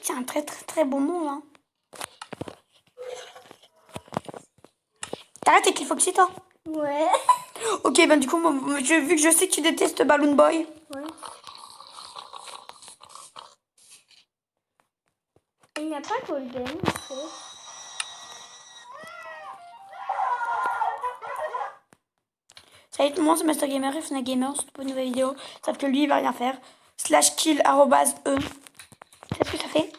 c'est un très très très bon nom, hein. T'arrêtes avec les Foxy, toi? Ouais. Ok, ben du coup, vu que je sais que tu détestes Balloon Boy. Ouais. Il n'y a pas Golden, ici. Salut tout le monde, c'est Master Gamer et Fnac Gamer, c'est pour une nouvelle vidéo. Sauf que lui, il va rien faire. /kill @e. C'est ce que ça fait?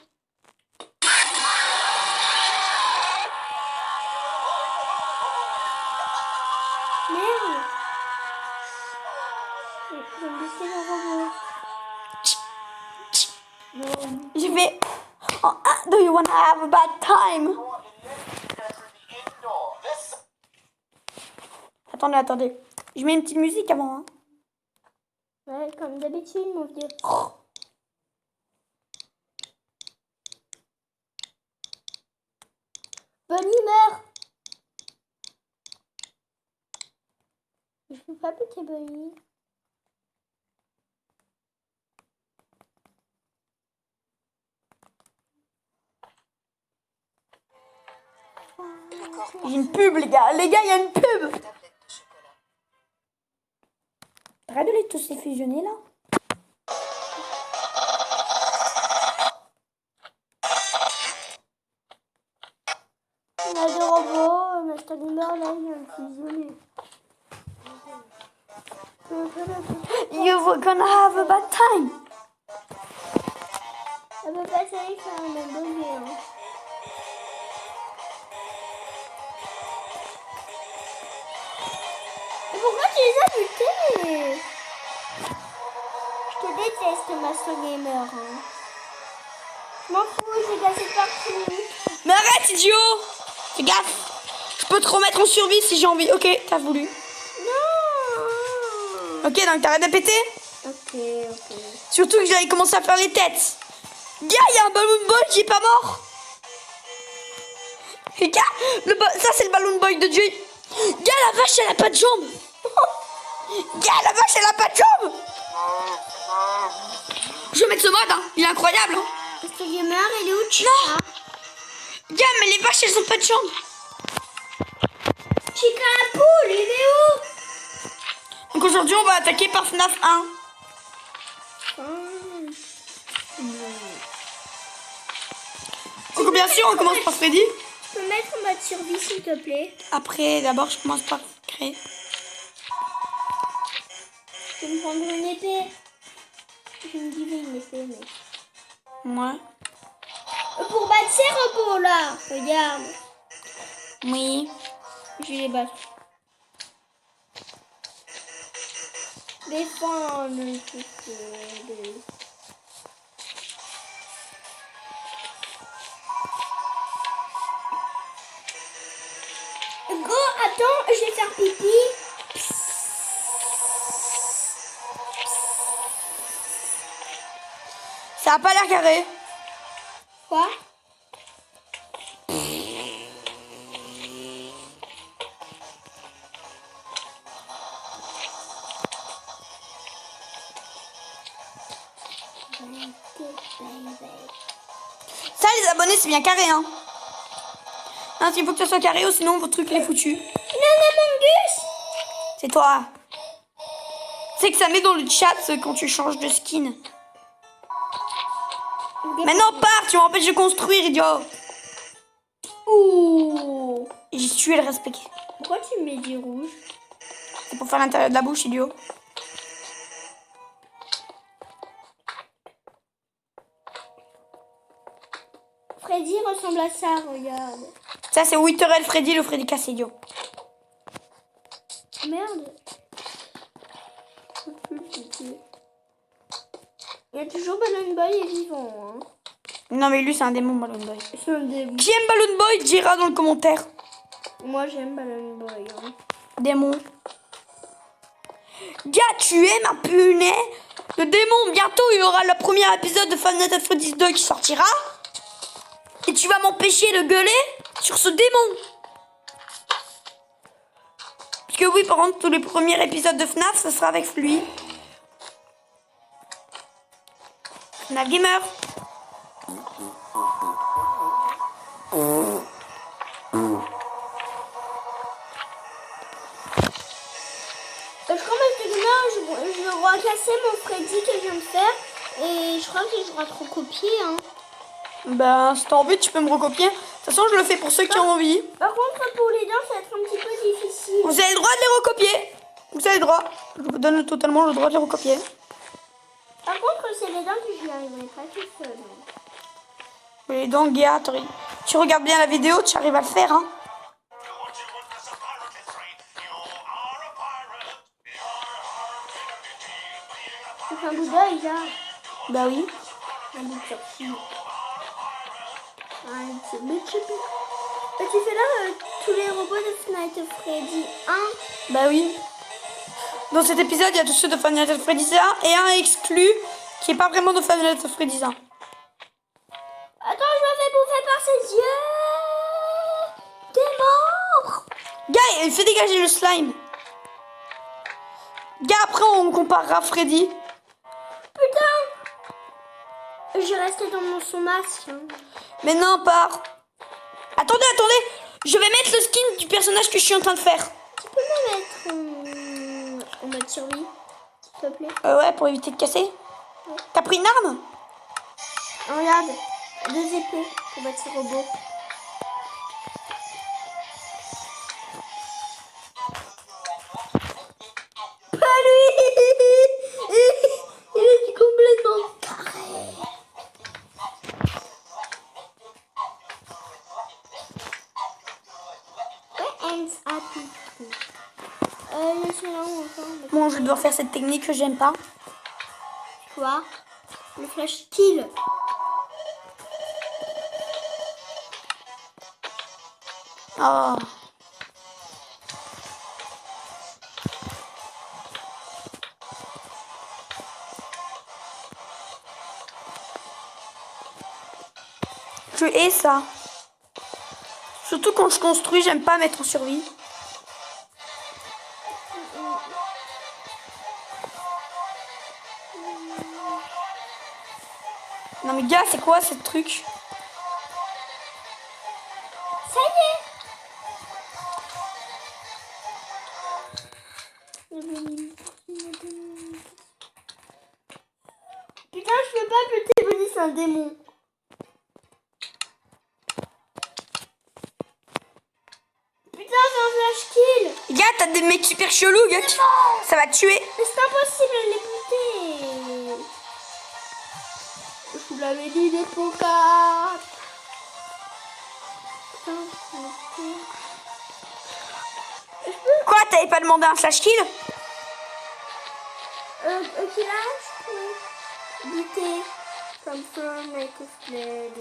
Merde. J'ai laissé le robot. Non. J'ai fait... Oh, do you wanna have a bad time? Attendez, attendez. Je mets une petite musique avant, hein. Ouais, comme d'habitude, mon vieux. Bonne humeur. Je peux pas péter Bonnie. J'ai une pub, les gars. Les gars, il y a une pub. Arrête de les tous les fusionner, là. On a des robots, Master Gamer, là, il vient de fusionner. You're gonna have a bad time. Elle peut pas savoir faire un hamburger, hein. Et pourquoi tu les as butés? Je te déteste, Master Gamer, hein. Je m'en fous, j'ai cassé partout. Mais arrête, idiot. Fais gaffe. Je peux te remettre en survie si j'ai envie. Ok, t'as voulu. Non. Ok, donc t'arrêtes de péter. Ok, ok. Surtout que j'avais commencé à faire les têtes. Gars, il y a un Balloon Boy qui est pas mort. Et gars, ça c'est le Balloon Boy de Dieu. Gars, la vache, elle a pas de jambes. Gars, la vache, elle a pas de jambes. Je vais mettre ce mode, hein. Il est incroyable, hein. Master Gamer, il est où, tu Non. Gars, mais les vaches, elles ont pas de jambes. Chica la poule, il est où? Donc aujourd'hui, on va attaquer par FNAF 1. Donc bien sûr, on commence par Freddy. Tu peux mettre en mode survie, s'il te plaît? Après, d'abord, je commence par créer. Je vais me prendre une épée. Je me disais une épée, mais... Moi. Pour battre ces robots, là. Regarde. Oui. Je vais les battre. Défendre tout ce... Go, attends, je vais faire pipi. Ça a pas l'air carré. Quoi? Ça, les abonnés, c'est bien carré, hein. Non, il faut que ça soit carré ou sinon votre truc il est foutu. Non, Amangus. C'est toi. C'est que ça met dans le chat quand tu changes de skin. Maintenant, pars, tu m'empêches de construire, idiot. Ouh. J'ai tué le respect. Pourquoi tu mets du rouge? C'est pour faire l'intérieur de la bouche, idiot. Freddy ressemble à ça, regarde. Ça, c'est Witterel Freddy, le Freddy casse, idiot. Merde. Il y a toujours Balloon Boy est vivant, hein. Non, mais lui, c'est un démon, Balloon Boy. C'est un démon. Qui aime Balloon Boy, dira dans le commentaire. Moi, j'aime Balloon Boy, hein. Démon. Gars, tu aimes un punaise le démon. Bientôt, il y aura le premier épisode de Five Nights at Freddy's 2 qui sortira. Et tu vas m'empêcher de gueuler sur ce démon. Parce que oui, par contre, tous les premiers épisodes de FNAF, ce sera avec lui. FNAF Gamer. Je crois que je dois casser mon Freddy que je viens de faire. Et je crois que je dois te recopier. Hein. Ben, si t'as envie, tu peux me recopier. De toute façon, je le fais pour ceux qui ont envie. Par contre, pour les dents, ça va être un petit peu difficile. Vous avez le droit de les recopier. Vous avez le droit. Je vous donne totalement le droit de les recopier. Par contre, c'est les dents que je n'y arriverai pas tout seul. Les dents, gars, tu regardes bien la vidéo, tu arrives à le faire, hein. C'est un bout d'œil, là. Bah oui. Un bout de sourcil. Un petit bout de choupi. Et tu fais là tous les robots de Five Nights at Freddy 1. Bah oui. Dans cet épisode, il y a tous ceux de Five Nights at Freddy's 1 et un exclu qui est pas vraiment de Five Nights at Freddy's 1. Attends, je me fais bouffer par ses yeux. T'es mort. Gars, il fait dégager le slime. Gars, après on comparera Freddy. Putain. Je restais dans son masque. Hein. Mais non, pas. Attendez. Je vais mettre le skin du personnage que je suis en train de faire. Tu peux me mettre en mode survie, s'il te plaît. Ouais, pour éviter de casser. Ouais. T'as pris une arme? Regarde, 2 épées pour battre ce robot. Pas lui. Il est complètement carré. Bon, je vais devoir faire cette technique que j'aime pas. Quoi? Le flash kill. Oh. Je hais ça. Surtout quand je construis, j'aime pas mettre en survie. Non mais gars, c'est quoi ce truc? Ça y est. Putain, je peux pas buter Bonnie, c'est un démon. Putain, c'est un flash kill. Gars, t'as des mecs super chelous, gars. Ça va te tuer. Mais c'est impossible de les buter. Je vous l'avais dit, des pokas. Quoi, t'avais pas demandé un flash kill? Ok, là, je peux buter. Comme ça, make a sled.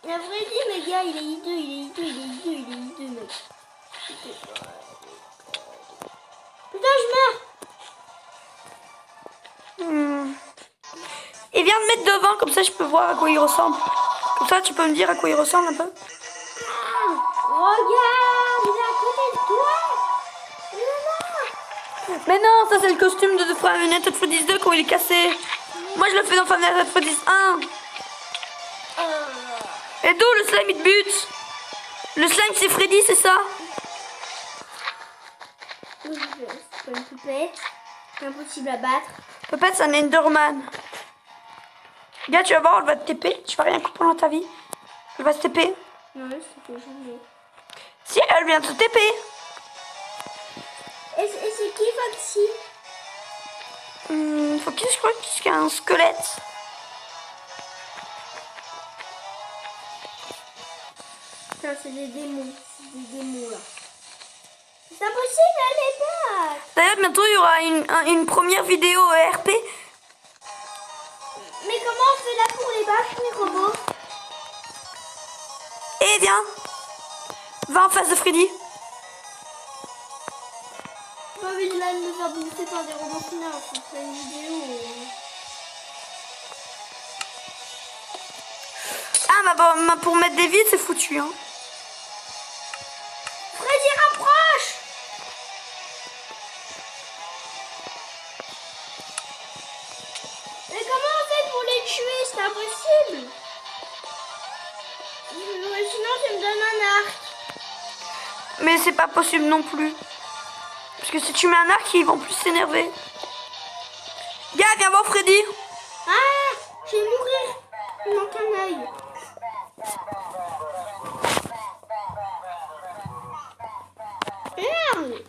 La vraie dit, mais gars, il est hideux, mec. Putain, je meurs. Et viens me mettre devant, comme ça je peux voir à quoi il ressemble. Comme ça tu peux me dire à quoi il ressemble un peu. Regarde, il est à côté de toi. Il est là. Mais non, ça c'est le costume de Five Nights at Freddy's 2 quand il est cassé. Moi je le fais dans Five Nights at Freddy's 1. Et d'où le slime il te bute? Le slime c'est Freddy, c'est ça? C'est pas une poupette. C'est impossible à battre. Peut-être c'est un Enderman. Gars, tu vas voir, elle va te TP. Tu vas rien couper dans ta vie. Elle va se TP. Non, c'est que jamais. Si, elle vient te TP. Et c'est qui Foxy? Faut qu'il, je crois qu'il y a un squelette. Putain, c'est des démons. C'est des démons là. C'est impossible à les battre. D'ailleurs, bientôt il y aura une première vidéo RP. Mais comment on fait là pour les battre, les robots? Eh viens, va en face de Freddy. J'ai pas envie de là de me faire bouffer par des robots finales. On fait une vidéo. Ah, bah, pour mettre des vides, c'est foutu. Hein. Freddy, rapproche. Mais pas possible non plus. Parce que si tu mets un arc, ils vont plus s'énerver. Gars, viens voir Freddy. Ah, je vais mourir. Il manque un œil. Merde.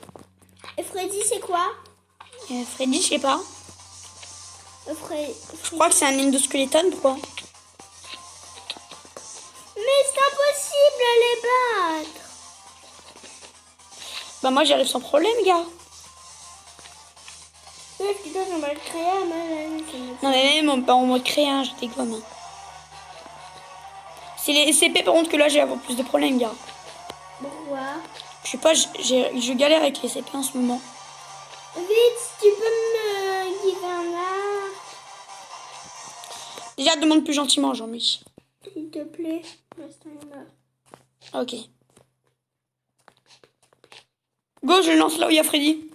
Et Freddy, c'est quoi? Freddy, je sais pas. Je crois que c'est un endoskeleton, pourquoi? Mais c'est impossible à les battre. Bah moi, j'y arrive sans problème, gars. Ouais, putain, on va le créer à Non, mais même en mode créa, je dégomme. Hein. C'est les SCP, par contre, que là, j'ai avoir plus de problèmes, gars. Pourquoi? Je sais pas, je galère avec les CP en ce moment. Vite, tu peux me guider un arc, Déjà, demande plus gentiment, Jean-Mich. s'il te plaît. Reste un arc. Ok. Go, je le lance là où il y a Freddy.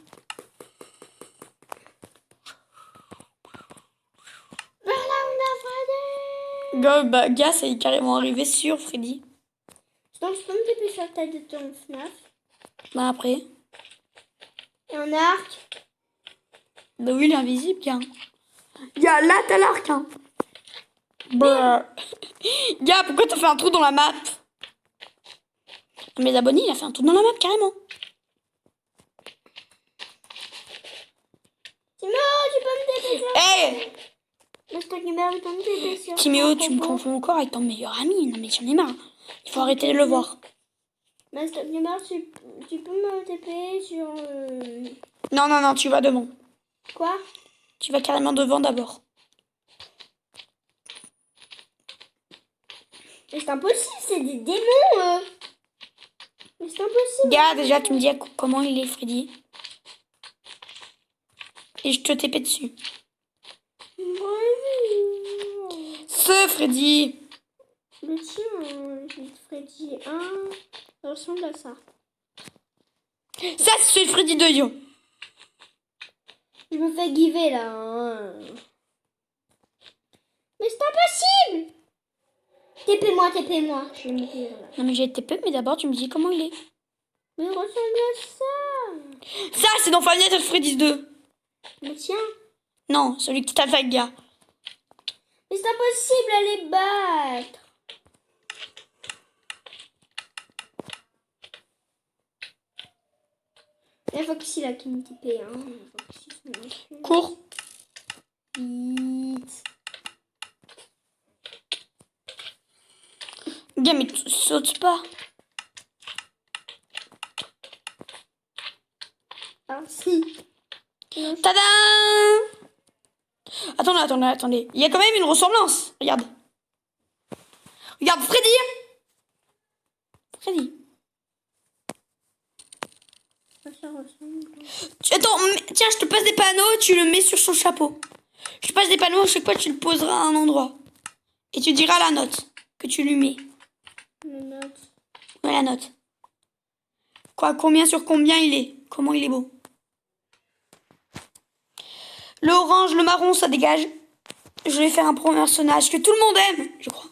Vers là, on a Freddy. Go, bah, gars, ça est carrément arrivé sur Freddy. Donc, je peux me taper sur la tête de ton FNAF. Bah, après. Et un arc. Bah oui, il est invisible, gars. Gars, là, t'as l'arc, hein. Bah. Gars, pourquoi t'as fait un trou dans la map? Mes abonnés, il a fait un trou dans la map, carrément. Timéo, tu peux me taper sur Hey Mr. Gamer, tu peux me taper sur Timéo, tu me robot. confonds encore avec ton meilleur ami. Non, mais j'en ai marre. Il faut arrêter de le voir. Mr. Gamer, tu peux me taper sur... Non, non, non, tu vas devant. Quoi? Tu vas carrément devant d'abord. Mais c'est impossible, c'est des démons, Mais c'est impossible. Gars, déjà, tu me dis comment il est, Freddy. Et je te TP dessus. Ce Freddy. Le tien, Freddy 1, ça ressemble à ça. Ça, c'est Freddy 2, yo. Je me fais giver là. Hein. Mais c'est impossible. TP-moi, TP-moi. Je vais mourir là. Non, mais j'ai TP, mais d'abord, tu me dis comment il est. Mais il ressemble à ça. Ça, c'est dans Five Nights at Freddy's 2. Le tien. Non, celui qui t'attaque, gars. Mais c'est impossible à les battre. Il faut que c'est là qui me TP. Hein. Cours. Vite. Gars, mais tu sautes pas. Ah si. Tada! Attendez. Il y a quand même une ressemblance. Regarde. Regarde, Freddy. Ça ressemble. Attends, tiens, je te passe des panneaux, tu le mets sur son chapeau. Je te passe des panneaux, à chaque fois tu le poseras à un endroit. Et tu diras la note que tu lui mets. Note. Ouais, la note. Quoi, combien sur combien il est? Comment il est beau. Le orange, le marron, ça dégage. Je vais faire un personnage que tout le monde aime, je crois.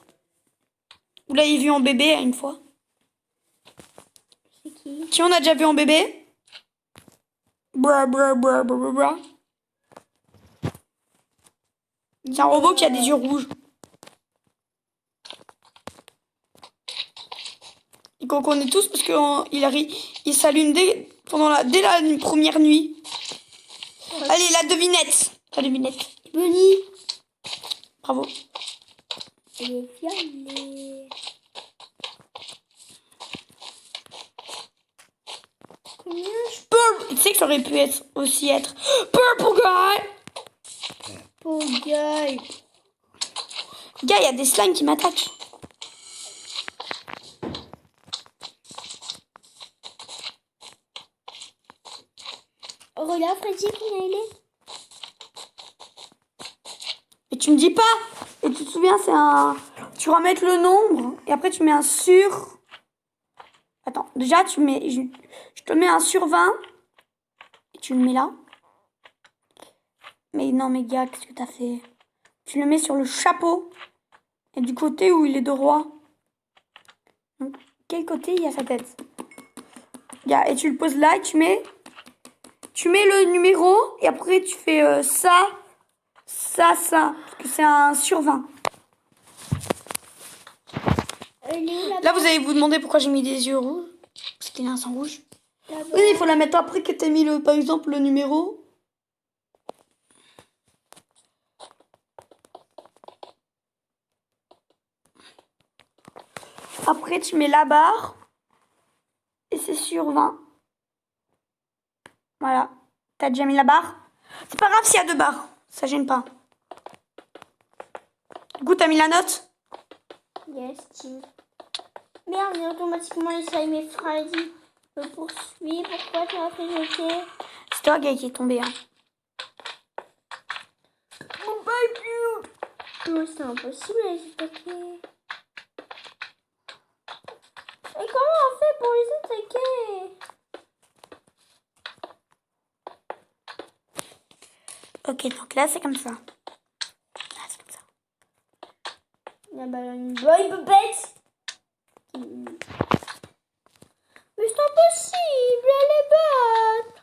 Vous l'avez vu en bébé une fois. C'est qui? Qui on a déjà vu en bébé? Bra. C'est un robot qui a des yeux rouges. Et qu'on connaît tous parce qu'il s'allume dès la première nuit. Allez, la devinette. Bunny. Bravo. Elle est violet. Combien je Purple. Tu sais que ça aurait pu aussi être Purple Guy. peux gueule? Gars, il y a des slimes qui m'attaquent. Regarde Freddy, combien il est? Et tu me dis pas. Et tu te souviens, c'est un... Tu vas mettre le nombre. Et après, tu mets un sur... Attends, déjà, tu mets... Je te mets un sur 20. Et tu le mets là. Mais non, mais gars, qu'est-ce que t'as fait? Tu le mets sur le chapeau. Et du côté où il est droit. Donc, quel côté il y a sa tête? Regarde, et tu le poses là et tu mets le numéro et après tu fais ça. Parce que c'est un sur 20. Là, vous allez vous demander pourquoi j'ai mis des yeux rouges. Parce qu'il a un sang rouge. Oui, il faut la mettre après que tu aies mis, par exemple, le numéro. Après, tu mets la barre. Et c'est sur 20. Voilà. T'as déjà mis la barre. C'est pas grave s'il y a 2 barres. Ça gêne pas. Du coup, t'as mis la note? Yes, Steve. Merde, j'ai automatiquement laissé mes Freddy me poursuit. Pourquoi tu m'as fait jeter? C'est toi qui est tombé. Hein. Mon baby! Non, c'est impossible de les attaquer. Et comment on fait pour les attaquer? Ok, donc là, c'est comme ça. Là, c'est comme ça. La ballon boy bête. Mais c'est impossible, elle est battre.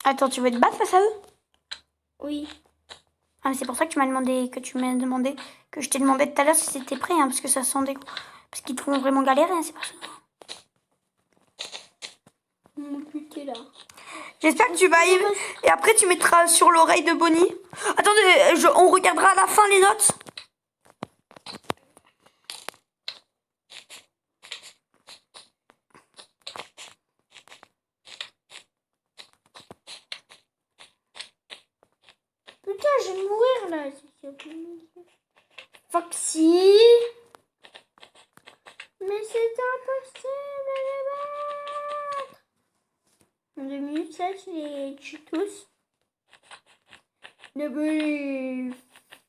Attends, tu veux te battre face à eux? Oui. Ah, mais c'est pour ça que tu m'as demandé, que je t'ai demandé tout à l'heure si c'était prêt, hein, parce que ça sent des... Parce qu'ils te font vraiment galérer, hein, c'est pour ça. Mon putain là. J'espère que tu vas y... Et après, tu mettras sur l'oreille de Bonnie. Attendez, on regardera à la fin les notes. Putain, je vais mourir là. Foxy. Mais c'est impossible de les battre. En 2 minutes, ça, tu les tues tous. Nobody.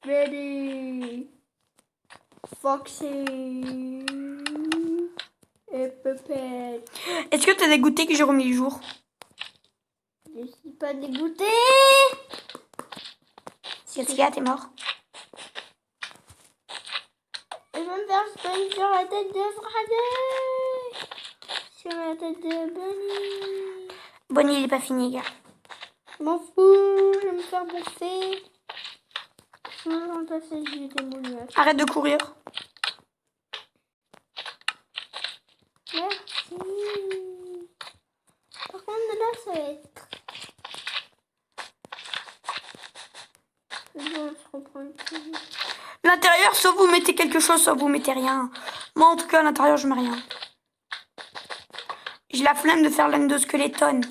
Ready. Foxy. Et Puppet. Est-ce que t'as dégoûté que j'ai remis le jour? Je suis pas dégoûtée. Qu'est-ce qu'il y a, t'es mort? Je vais me faire spin sur la tête de Friday. Sur la tête de Bonnie. Bonnie, il est pas fini, gars. Je m'en fous, je vais me faire bouffer. Je vais remplacer le jus démoniaque. Arrête de courir. Merci. Par contre, là, ça va être... Bon, je reprends le truc. L'intérieur, soit vous mettez quelque chose, soit vous mettez rien. Moi, en tout cas, à l'intérieur, je mets rien. J'ai la flemme de faire l'endosqueleton.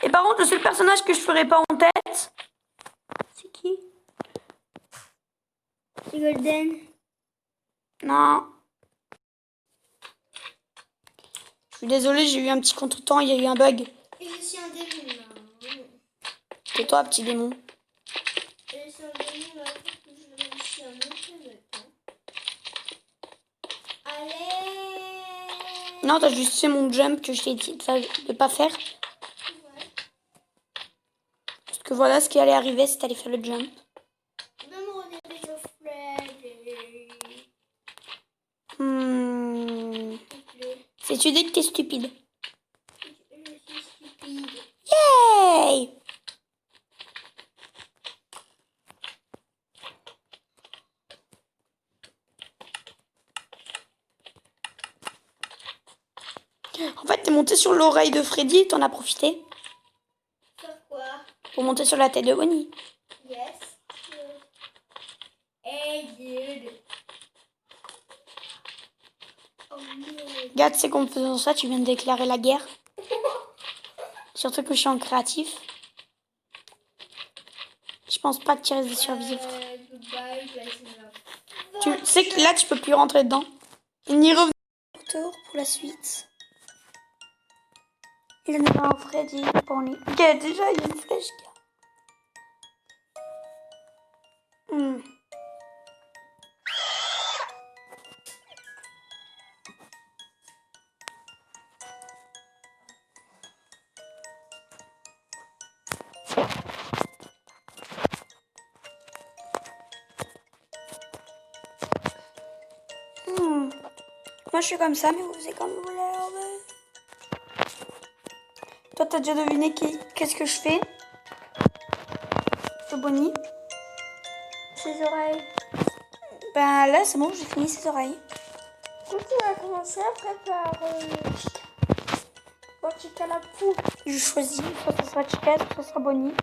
Et par contre, le seul personnage que je ferai pas en tête, c'est qui? C'est Golden. Non. Je suis désolée, j'ai eu un petit contretemps, il y a eu un bug. Et je suis un démon là. C'est toi, petit démon. Et je suis un démon là. Je suis un autre. Allez. Non, t'as juste fait mon jump que je t'ai dit de pas faire. Ouais. Parce que voilà ce qui allait arriver si t'allais faire le jump. Même on est déjà Freddy. C'est tu dis que t'es stupide. Je suis stupide. Yay! En fait, t'es monté sur l'oreille de Freddy et t'en as profité Sur quoi? pour monter sur la tête de Bonnie. Yes. Hey dude. Oh no. Regarde, c'est qu'en faisant ça, tu viens de déclarer la guerre. Surtout que je suis en créatif. Je pense pas que tu restes de survivre. Goodbye, Tu sais que là, tu peux plus rentrer dedans. On y revient. Retour pour la suite. Il y en a un Freddy pour lui. Ok, déjà, il y a une flèche. Moi, je suis comme ça, mais vous faisiez comme vous voulez. Toi, t'as déjà deviné qu'est-ce que je fais? Le Bonnie. Ses oreilles. Ben là, c'est bon, j'ai fini ses oreilles. Quand tu vas commencer après par Chica la poule. Je choisis, soit ça sera Chica, soit ça sera Bonnie.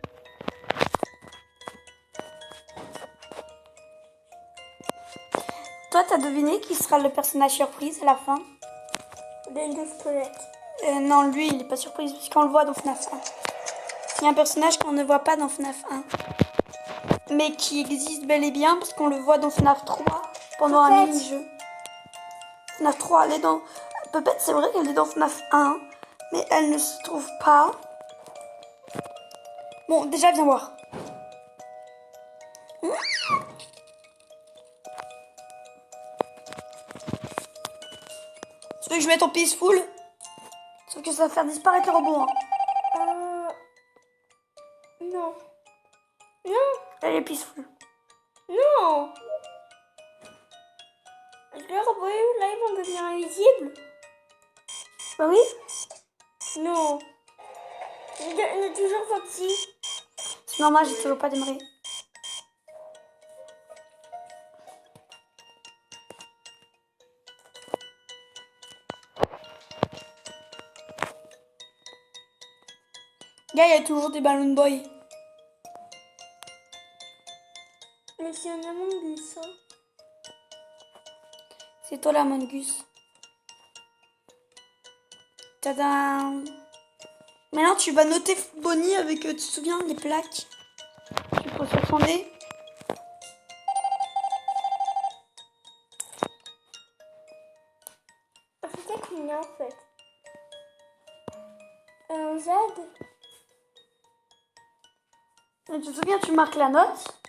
Toi, t'as deviné qui sera le personnage surprise à la fin? Des squelettes. Non, lui, il est pas surprise parce qu'on le voit dans FNAF 1. Il y a un personnage qu'on ne voit pas dans FNAF 1. Mais qui existe bel et bien parce qu'on le voit dans FNAF 3 pendant un mini-jeu. FNAF 3, elle est dans... Peut-être c'est vrai qu'elle est dans FNAF 1, mais elle ne se trouve pas. Bon, déjà, viens voir. Tu veux que je mette en peaceful? Sauf que ça va faire disparaître le robot. Hein. Non. Non. Elle est peaceful. Non. Est-ce que les robots là ils vont devenir invisibles? Bah oui. Non. Il est toujours Foxy. C'est normal, j'ai toujours pas démarré. Gars, il y a toujours des Balloon Boy. Mais c'est un Among Us. Hein. C'est toi la Mongus. Tadam. Maintenant, tu vas noter Bonnie avec, tu te souviens, les plaques. Tu poses sur son nez. C'était combien en fait? Un Z? Et tu te souviens, tu marques la note.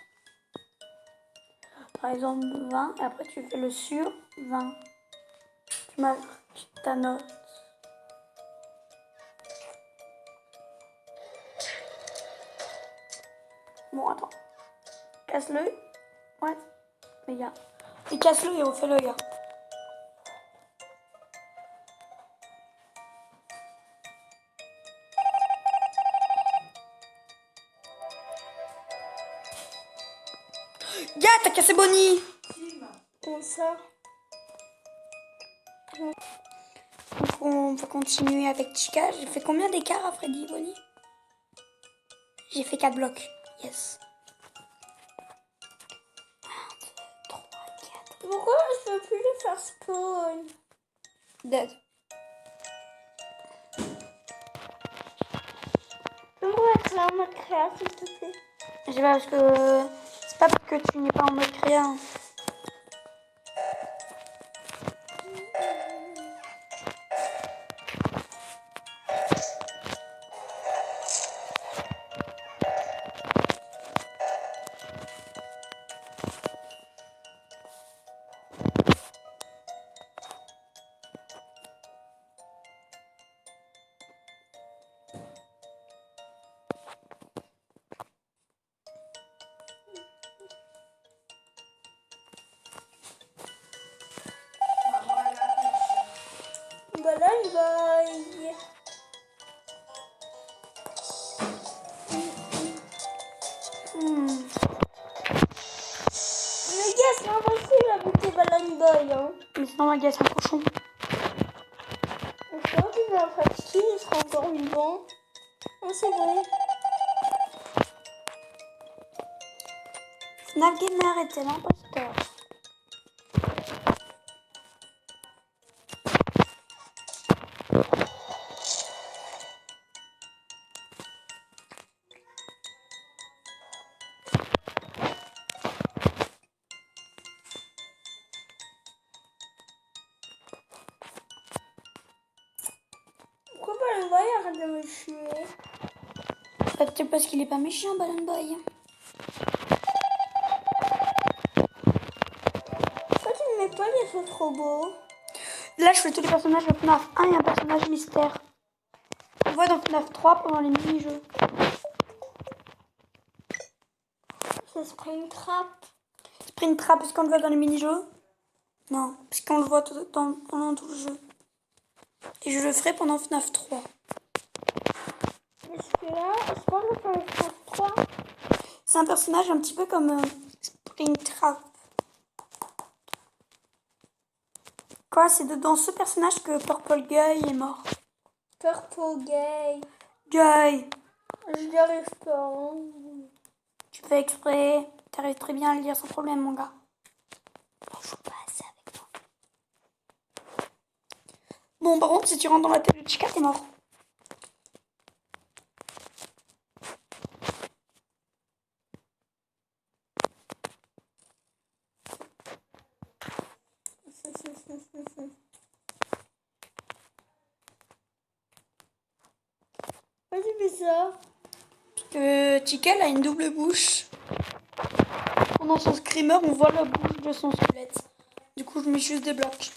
Par exemple, 20. Et après, tu fais le sur 20. Tu marques ta note. Bon, attends. Casse-le. Ouais. Mais gars. Et casse-le et refais-le, gars. Gars, t'as cassé Bonnie. Comment ça? Donc, on va continuer avec Chica. J'ai fait combien d'écart à Freddy et Bonnie? J'ai fait 4 blocs. Yes. 1, 2, 3, 4. Pourquoi je peux plus le faire spawn? Dead. On va être là en mode créa, s'il te plaît. Je sais pas parce que... C'est pas parce que tu n'es pas en mode créa. Hein. Bye bye. Mais gars, c'est impossible avec tes Ballon Boy. Hein. Mais sinon, ma gars, c'est un cochon. Quand tu vas pratiquer, il sera encore vivant. Non, c'est vrai. Snap Gamer était l'imposteur. Pourquoi Ballon Boy arrête de me tuer? Peut-être parce qu'il est pas méchant, Balloon Boy. Pourquoi tu ne mets pas les autres robots? Là, je fais tous les personnages de FNAF 1 et un personnage mystère. On voit dans FNAF 3 pendant les mini-jeux. C'est Springtrap. Springtrap, est-ce qu'on le voit dans les mini-jeux? Non, parce qu'on le voit pendant tout le jeu. Et je le ferai pendant FNAF 3. Parce que là, je pense que pour le FNAF 3, C'est un personnage un petit peu comme Springtrap. Quoi, c'est dans ce personnage que Purple Guy est mort. Purple Gay. Guy, Je n'y arrive pas. Hein. tu fais exprès. T'arrives très bien à le lire sans problème, mon gars. On joue pas assez avec toi. Bon, par contre, si tu rentres dans la tête de Chica, t'es mort. Pourquoi tu fais ça? Parce que Chica, elle a une double bouche. Pendant son screamer, on voit la bouche de son squelette. Du coup, je mets juste des blocs.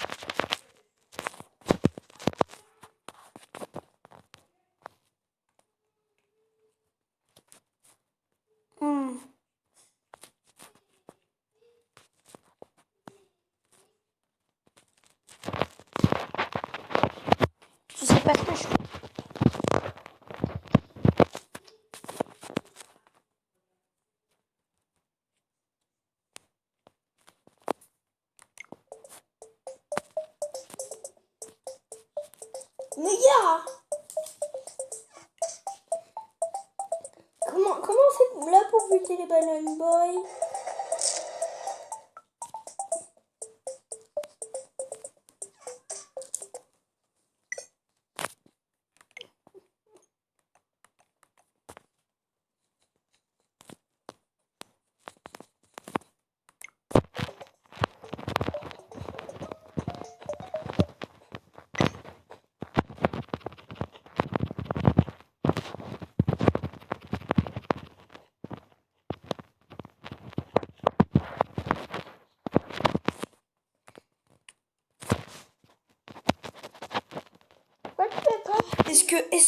Je sais pas ce que je fais. Mais gars! Comment on fait là pour buter les Balloon Boys?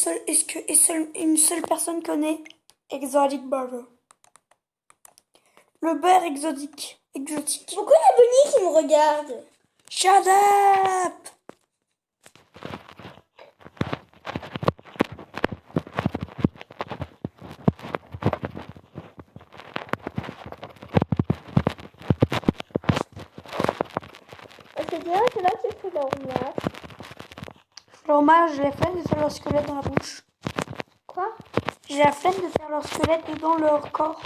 Est-ce que une seule personne connaît Exotic Burger? Le beurre exotique. Pourquoi il y a Bonnie qui me regarde? Shut up! C'est bien que là tu fais l'hommage. L'hommage, j'ai la flemme de faire leur squelette dans la bouche. Quoi? J'ai la flemme de faire leur squelette dans leur corps.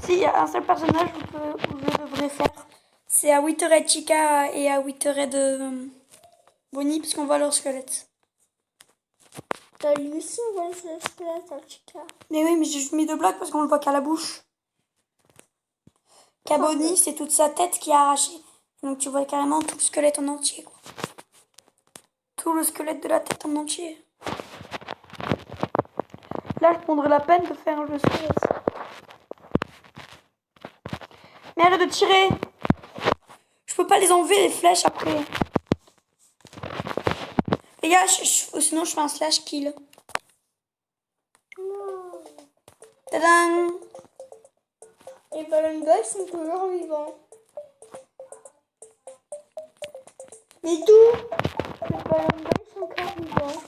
Si, il y a un seul personnage où je devrais faire. C'est à Witherhead Chica et à Witherhead Bonnie, parce qu'on voit leur squelette. T'as lui aussi on voit le squelette à Chica. Mais oui, mais j'ai juste mis 2 blocs parce qu'on le voit qu'à la bouche. Qu'à Bonnie, c'est toute sa tête qui est arrachée. Donc tu vois carrément tout le squelette en entier, quoi. Tout le squelette de la tête en entier. Là, je prendrais la peine de faire le squelette. Mais arrête de tirer! Je peux pas les enlever, les flèches, après. Les gars, sinon je fais un slash kill. Non. Tadam! Les Balloon Boys sont toujours vivants. Mais d'où? Les Balloon Boys sont encore vivants.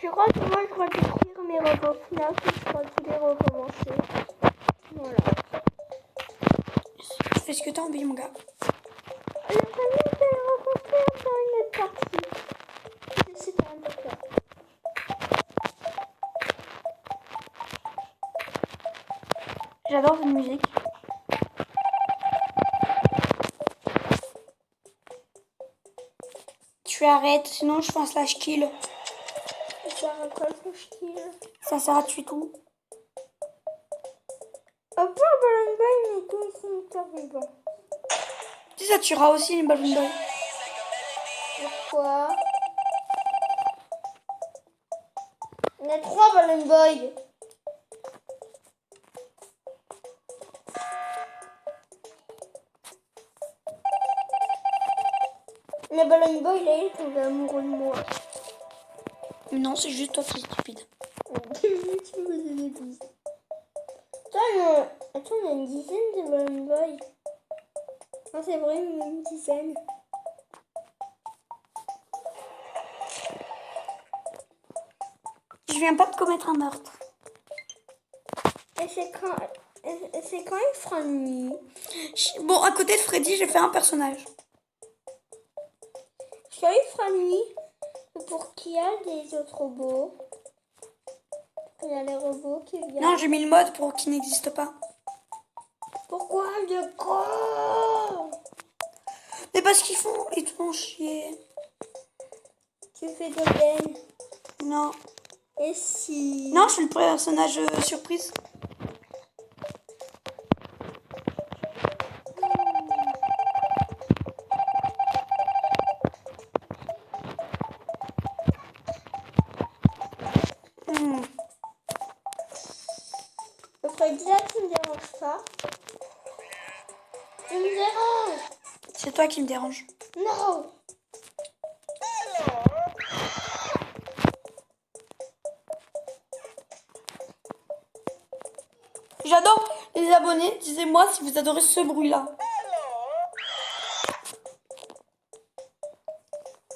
Je crois que moi je dois détruire mes robots FNAF et je crois tous les recommencer. Voilà. Tu fais ce que t'as envie, mon gars. La famille je vais reconstruire dans une autre partie. C'est un peu clair. J'adore cette musique. Tu arrêtes, sinon je fais un slash kill. Ça va quoi le style? Ça sert à tuer tout. Après Balloon Boy, mais tous ils sont encore vivants. Si ça tuera aussi les Balloon Boy. Pourquoi? Il y a 3 Balloon Boy. Le Balloon Boy, là, il est tombé amoureux de moi. Non, c'est juste toi qui es stupide. Tu me faisais des bisous. non. Attends, on a une dizaine de Balloon Boy. Non, c'est vrai, une dizaine. Je viens pas de commettre un meurtre. Et c'est quand il fera nuit? Bon, à côté de Freddy, j'ai fait un personnage. Quand il fera nuit, pour qu'il y a des autres robots. Il y a les robots qui viennent. Non, j'ai mis le mode pour qu'il n'existe pas. Pourquoi de quoi? Mais parce qu'ils te font chier. Tu fais Golden. Non. Et si? Non, je suis le personnage surprise. Le Freddy là, tu me déranges pas? Tu me déranges? C'est toi qui me dérange. Non! J'adore les abonnés. Disez-moi si vous adorez ce bruit-là.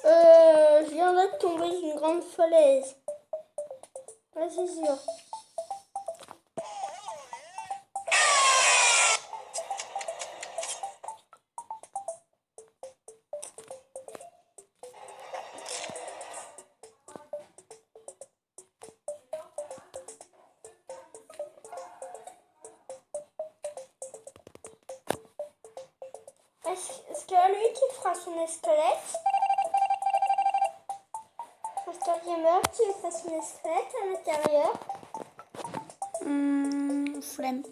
Je viens de tomber d'une grande falaise. Ouais, c'est sûr. Est-ce que lui qui fera son squelette? Monster Gamer, tu fais son squelette à l'intérieur? Flemme.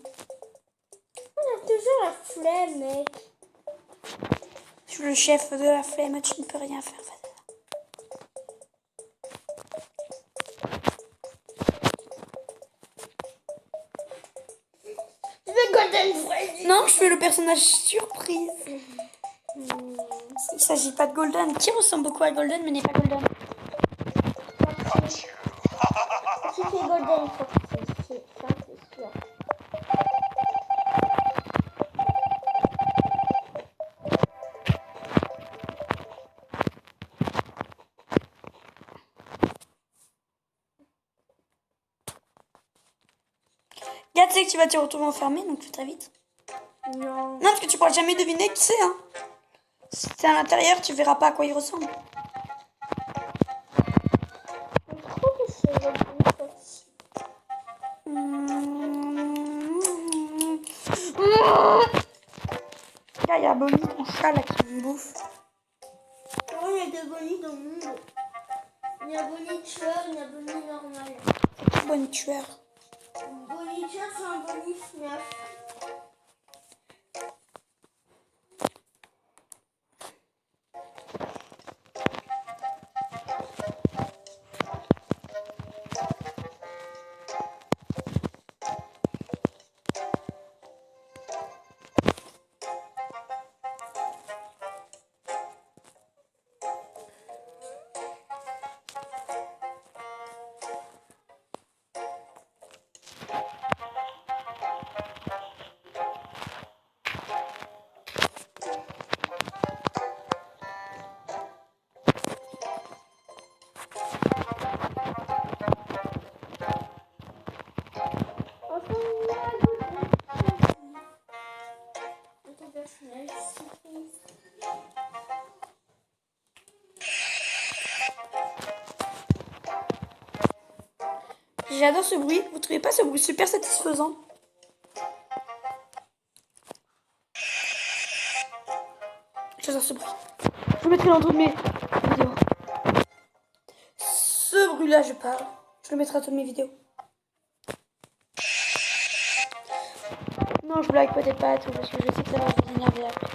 On a toujours la flemme, mec. Je suis le chef de la flemme. Tu ne peux rien faire. Je vais Golden Freddy. Non, je fais le personnage surprise. Il s'agit pas de Golden. Qui ressemble beaucoup à Golden mais n'est pas Golden? Tu fais Golden Foxy, ça c'est sûr. Gars, tu sais que tu vas te retrouver enfermé, donc fais très vite. Non. Non, parce que tu pourras jamais deviner qui c'est, hein. Si t'es à l'intérieur, tu verras pas à quoi il ressemble. Je trouve que c'est Golden Foxy. Là, il y a Bonnie, ton chat, là, qui me bouffe. Oh, il y a deux Bonnie dans le monde. Il y a Bonnie tueur, il y a Bonnie normal. C'est qui Bonnie tueur? Bonnie tueur, c'est un Bonnie FNAF. J'adore ce bruit. Vous trouvez pas ce bruit super satisfaisant? J'adore ce bruit. Je le mettrai dans toutes mes vidéos. Ce bruit-là, je parle. Je le mettrai dans toutes mes vidéos. Non, je blague peut-être pas à tout parce que je sais que ça va vous énerver après.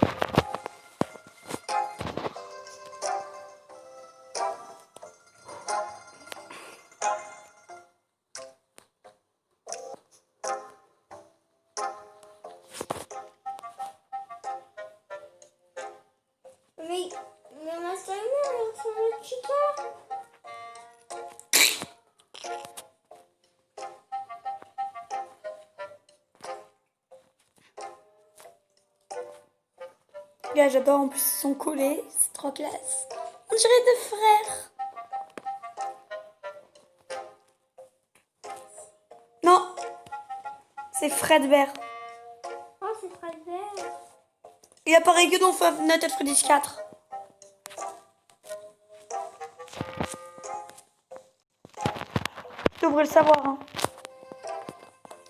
Mais ma sœur, elle ressemble à Chica. Gars, j'adore, en plus ils sont collés, c'est trop classe. On dirait deux frères. Non, c'est Fredbear. Oh, c'est très vert. Il apparaît que dans Five Nights at Freddy's 4. Tu devrais le savoir. Hein.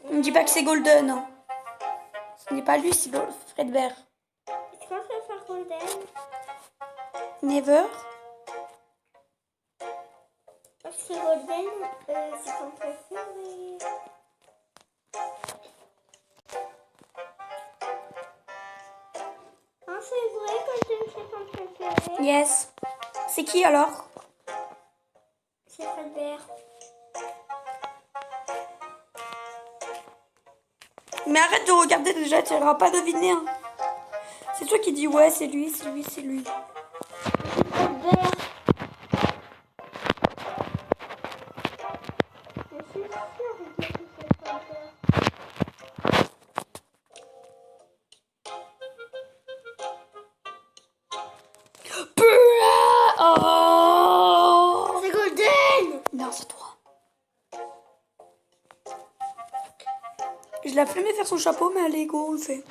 Ne me dis pas que c'est Golden. Hein. Ce n'est pas lui, c'est Fredbear. Je pense que faire Golden. Never. Parce que Golden, c'est ton préféré. Ah, c'est vrai que c'est ton préféré. Yes. C'est qui alors? C'est Fredbear. Mais arrête de regarder déjà, tu n'auras pas deviné. Hein. C'est toi qui dis ouais, c'est lui, c'est lui, c'est lui. Fredbear. Je suis sûre que c'est Fredbear. Oh C'est Golden. non, c'est toi. Je l'ai flemmé faire son chapeau, mais allez, go, on le fait.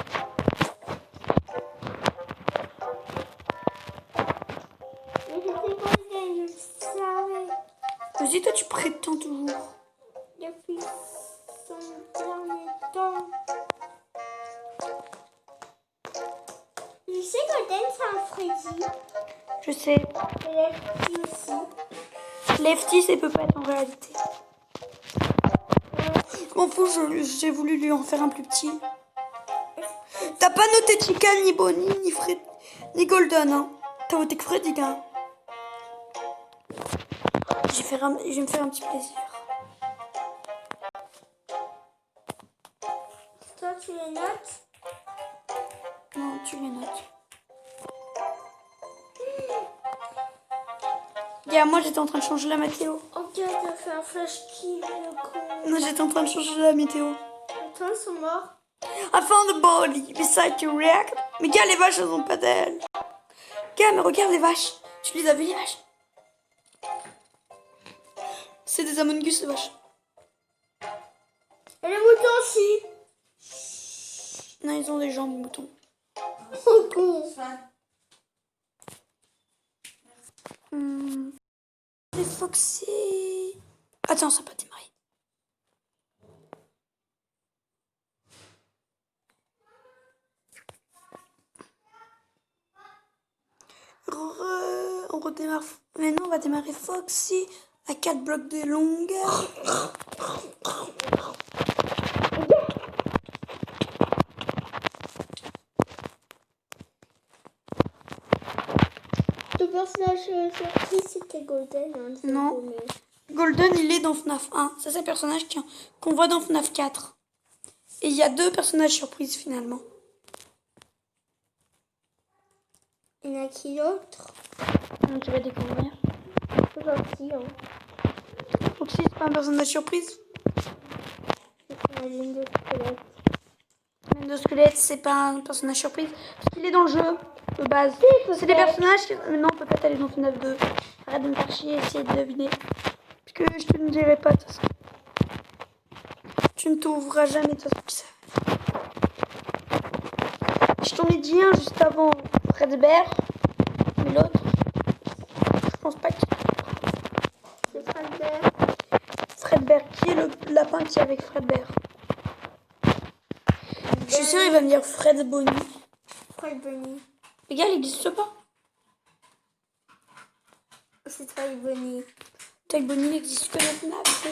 Mais c'était Golden, je le savais. Vas-y, toi, tu prétends toujours. Depuis son dernier temps. Je sais Golden, c'est un Freddy. Je sais. Et Lefty aussi. Lefty, c'est peut pas être en réalité. Je m'en fous, j'ai voulu lui en faire un plus petit. T'as pas noté Chica, ni Bonnie, ni Fred, ni Golden, hein. T'as voté que Freddy, gars. Je vais me faire un petit plaisir. Toi, tu les notes. Non, tu les notes. Gars, moi j'étais en train de changer la météo. Ok, t'as fait un flash kill, le con. Non, j'étais en train de changer la météo. Attends, ils sont morts. I found a body beside to react. Mais gars, les vaches, elles ont pas d'ailes. Gars, mais regarde les vaches. Tu les as vues, les vaches? C'est des Among Us, les vaches. Et les moutons aussi. Non, ils ont des jambes, moutons. Oh, con. C'est Foxy. Attends, ça n'a pas démarré. On redémarre. Maintenant, on va démarrer Foxy à 4 blocs de longueur. Ton personnage surprise, c'était Golden. Hein, Non. Golden, il est dans FNAF 1. Ça, c'est le personnage qu'on voit dans FNAF 4. Et il y a 2 personnages surprises finalement. Il y en a qui d'autre? Tu vas découvrir. Foxy, hein. Foxy, c'est pas un personnage surprise. J'imagine de squelette. Même de squelette, c'est pas un personnage surprise. Parce qu'il est dans le jeu de base. C'est des personnages qui. Non, peut-être aller dans FNAF 2. Arrête de me faire chier, essayer de deviner. Parce que je te le dirai pas de toute façon. Tu ne t'ouvriras jamais de toute façon. Je t'en ai dit un juste avant Fredbear. Mais l'autre, je pense pas qu'il. C'est Fredbear. Fredbear, qui est le lapin qui est avec Fredbear? Je suis sûre il va me dire Fred Bonnie. Fred Bunny. Les gars, il n'existe pas. C'est Fred Bunny. Toy Bonnie n'existe que dans FNAF.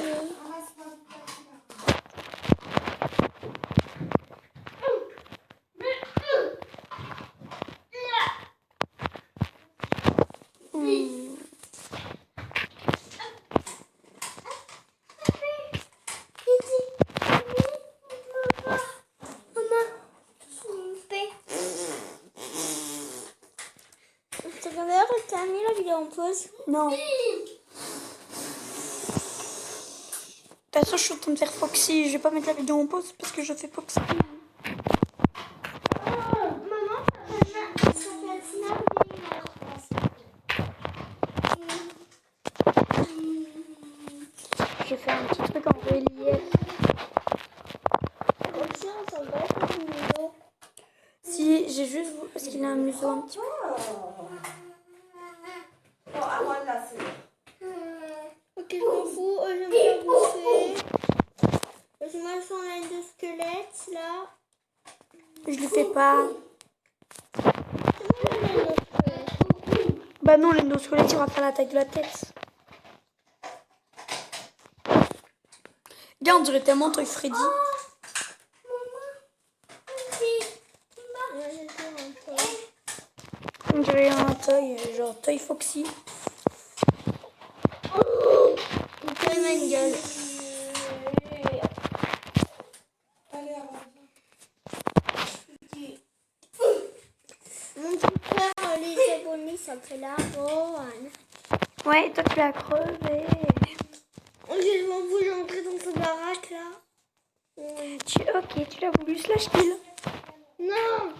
T'as mis la vidéo en pause? Non. De toute façon, je suis en train de faire Foxy. Je vais pas mettre la vidéo en pause parce que je fais Foxy. Maman, ils sont j'ai juste vu parce qu'il a un museau un petit peu. Bon, à moi de la Ok, je m'en fous. Je vais me faire bouffer. Je mange son laine de squelette, là. Je lui fais pas. C'est moi la laine de squelette. Bah non, l'endosquelette, il va faire la taille de la tête. Regarde, on dirait tellement Toy Freddy. On dirait un Toy, genre Toy Foxy. Il fait ma gueule. Allez, à moi. Mon petit frère, les abonnés, ça me fait la bonne. Ouais, toi tu l'as crevé. Ok, je m'en fous, j'ai entré dans ce baraque, là. Oui. Ok, tu l'as voulu slash kill. Non.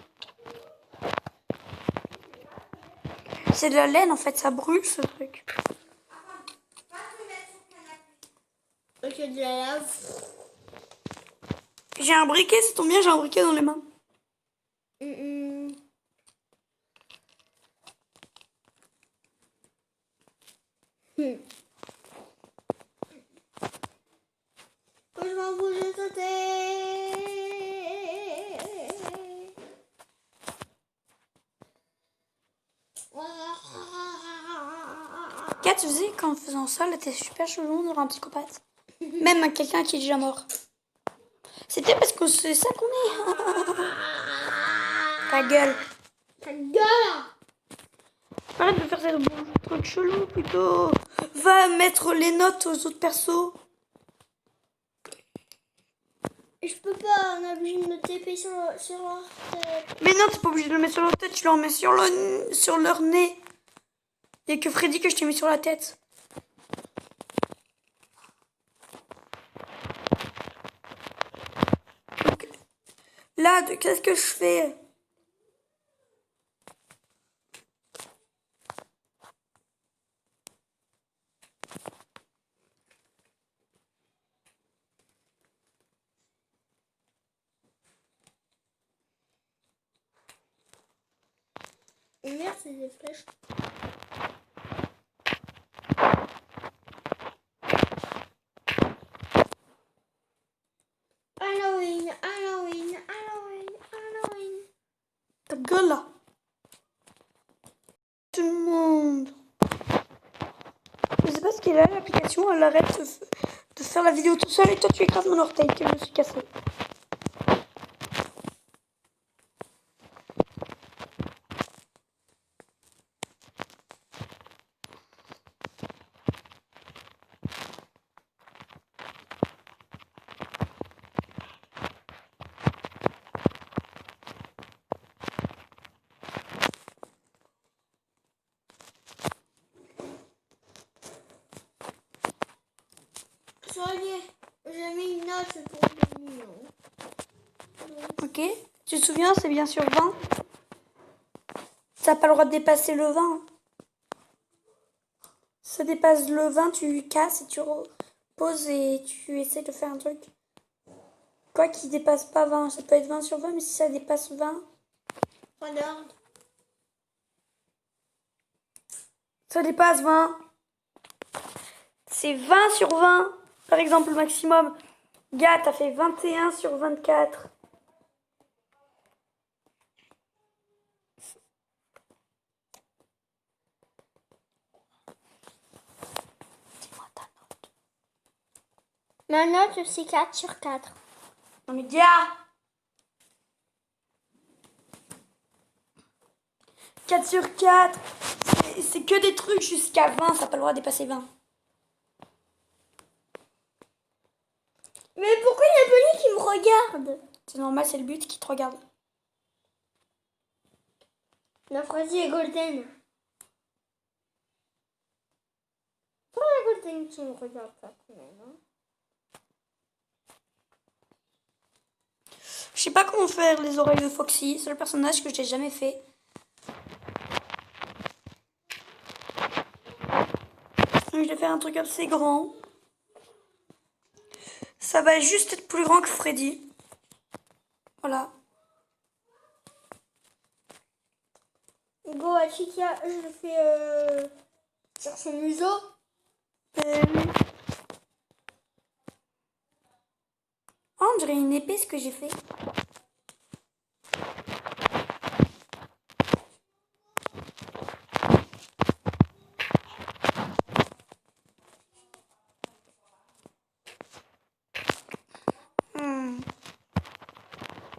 C'est de la laine en fait, ça brûle ce truc. Ok, de la lave. J'ai un briquet, ça tombe bien, j'ai un briquet dans les mains. Je m'en fous, je sautais. Regarde, tu faisais qu'en faisant ça, là t'es super chelou, on aurait un psychopathe. Même à quelqu'un qui est déjà mort. C'était parce que c'est ça qu'on est. Ta gueule. Ta gueule. Arrête de faire cette truc chelou plutôt. Va mettre les notes aux autres persos. Je peux pas, on a obligé de me taper sur leur tête. Mais non, t'es pas obligé de le mettre sur leur tête, tu le remets sur leur nez. Il n'y a que Freddy que je t'ai mis sur la tête. Donc, là, qu'est-ce que je fais? Merde, c'est des flèches. Halloween, Halloween, Halloween, Halloween. Ta gueule là. Tout le monde. Je sais pas ce qu'elle a, l'application, elle arrête de faire la vidéo tout seul et toi tu écrases mon orteil que je me suis cassé. Soyez, j'ai mis une note pour le mignon. Ok. Tu te souviens, c'est bien sûr 20. Ça n'a pas le droit de dépasser le 20. Si ça dépasse le 20, tu casses et tu reposes et tu essaies de faire un truc. Quoi qui dépasse pas 20, ça peut être 20 sur 20, mais si ça dépasse 20, Regarde. ça dépasse 20. C'est 20 sur 20. Par exemple, le maximum. Gars, t'as fait 21 sur 24. Dis-moi ta note. Ma note, c'est 4 sur 4. Non mais gars, 4 sur 4. C'est que des trucs jusqu'à 20, ça n'a pas le droit de dépasser 20. Mais pourquoi il y a Bonnie qui me regarde? C'est normal, c'est le but qui te regarde. La Freddy est golden. Pourquoi la golden qui me regarde pas quand même, hein? Je sais pas comment faire les oreilles de Foxy, c'est le personnage que je n'ai jamais fait. Je vais faire un truc assez grand. Ça va juste être plus grand que Freddy. Voilà. Go à Chica, je le fais sur son museau. Oui. Oh, on dirait une épée ce que j'ai fait.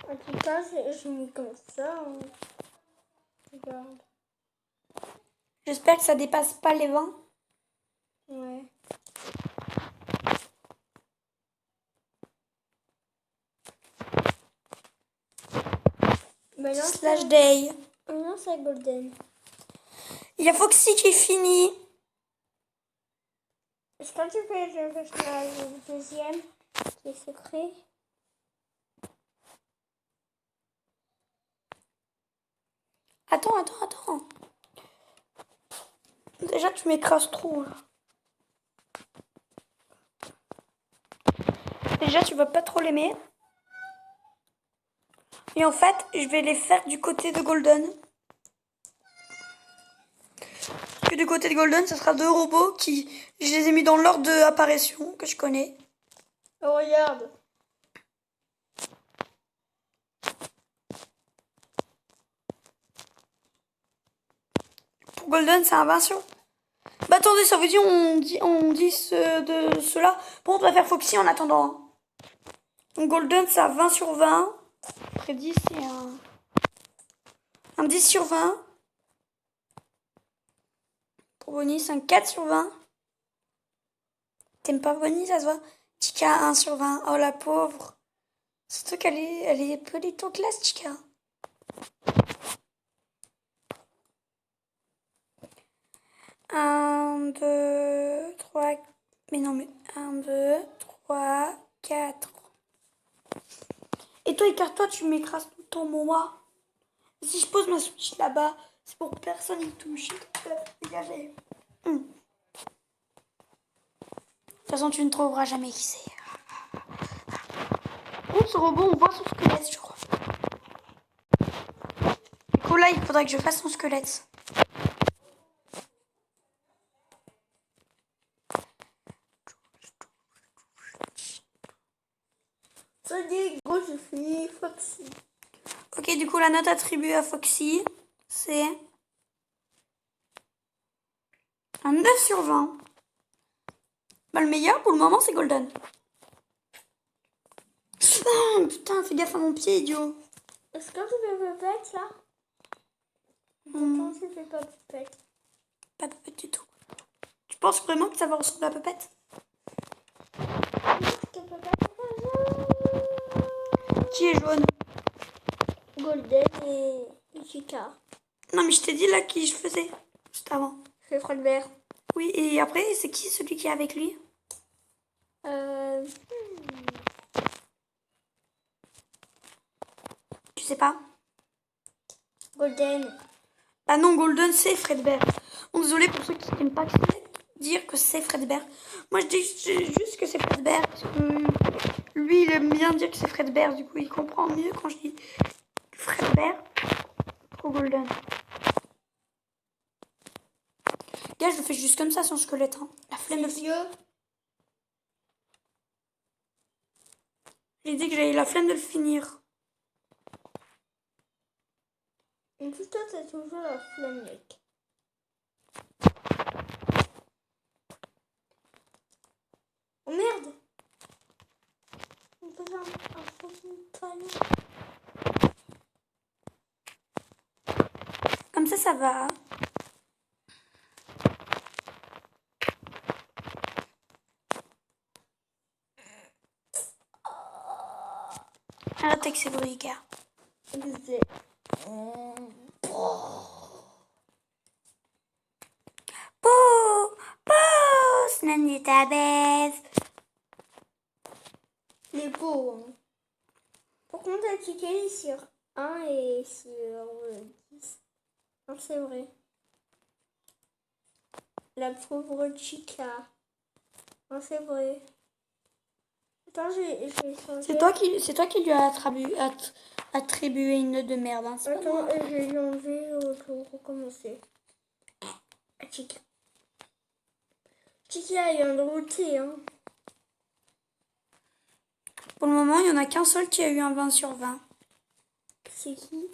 En tout cas, je mets comme ça. Hein. Regarde. J'espère que ça dépasse pas les 20. Ouais. Maintenant, Slash day. maintenant c'est golden. Il y a Foxy qui est fini. Est-ce que tu peux le personnage du deuxième qui est secret? Attends. Déjà, tu m'écrases trop. Là. Déjà, tu vas pas trop l'aimer. Et en fait, je vais les faire du côté de Golden. Parce que du côté de Golden, ça sera deux robots qui... Je les ai mis dans l'ordre d'apparition que je connais. Oh, regarde. Pour Golden, c'est un 20 sur... Bah attendez, ça veut dire on dit de cela. Bon, on va faire Foxy en attendant. Hein. Donc Golden, c'est un 20 sur 20. Freddy, c'est un 10 sur 20. Pour Bonnie, c'est un 4 sur 20. T'aimes pas Bonnie, ça se voit. Chica, 1 sur 20. Oh la pauvre. Surtout qu'elle est petite en classe, Chica. Un, 2, 3. Mais non, mais 1, 2, 3, 4. Et toi, écarte-toi, tu m'écrases tout le temps, moi. Si je pose ma Switch là-bas, c'est pour que personne y touche. Dégagez. De toute façon, tu ne trouveras jamais qui c'est. Contre ce robot, on voit son squelette, je crois. Du coup, là, il faudrait que je fasse son squelette. Ça dit, go, je finis Foxy. Ok, du coup, la note attribuée à Foxy, c'est un 9 sur 20. Bah, le meilleur, pour le moment, c'est Golden. Ah, putain, fais gaffe à mon pied, idiot. Est-ce que tu fais pépette là? Pourtant, tu fais pas pépette. Pas Pepette du tout. Tu penses vraiment que ça va ressembler à Pepette? Qui est jaune? Golden et Chica. Non, mais je t'ai dit là qui je faisais juste avant. Je fais Fred Vert. Oui, et après, c'est qui celui qui est avec lui? Tu sais pas? Golden. Ah non, Golden, c'est Fredbear. Bon, désolé pour ceux qui n'aiment pas dire que c'est Fredbear. Moi, je dis juste que c'est Fredbear. Parce que lui, il aime bien dire que c'est Fredbear. Du coup, il comprend mieux quand je dis Fredbear pour Golden. Gars, je le fais juste comme ça, son squelette. Hein. La flemme de le finir. J'ai dit que j'avais la flemme de le finir. Et puis toi, t'as toujours la flemme, mec. Oh merde! On peut faire un faux panneau. Comme ça va. Arrête avec ces bruits, gars. Pousse, Nanny ta baisse. Les beaux. Hein. Par contre, t'as cliqué sur 1 et sur 10. Non, c'est vrai. La pauvre Chica. Non, c'est vrai. Attends, je vais changer. C'est toi qui lui as attribuer une note de merde. Hein, c'est pas Attends, moi. je vais lui enlever pour recommencer. Ah, Chica. Chica, il y a un drôleté, hein. Pour le moment, il n'y en a qu'un seul qui a eu un 20 sur 20. C'est qui?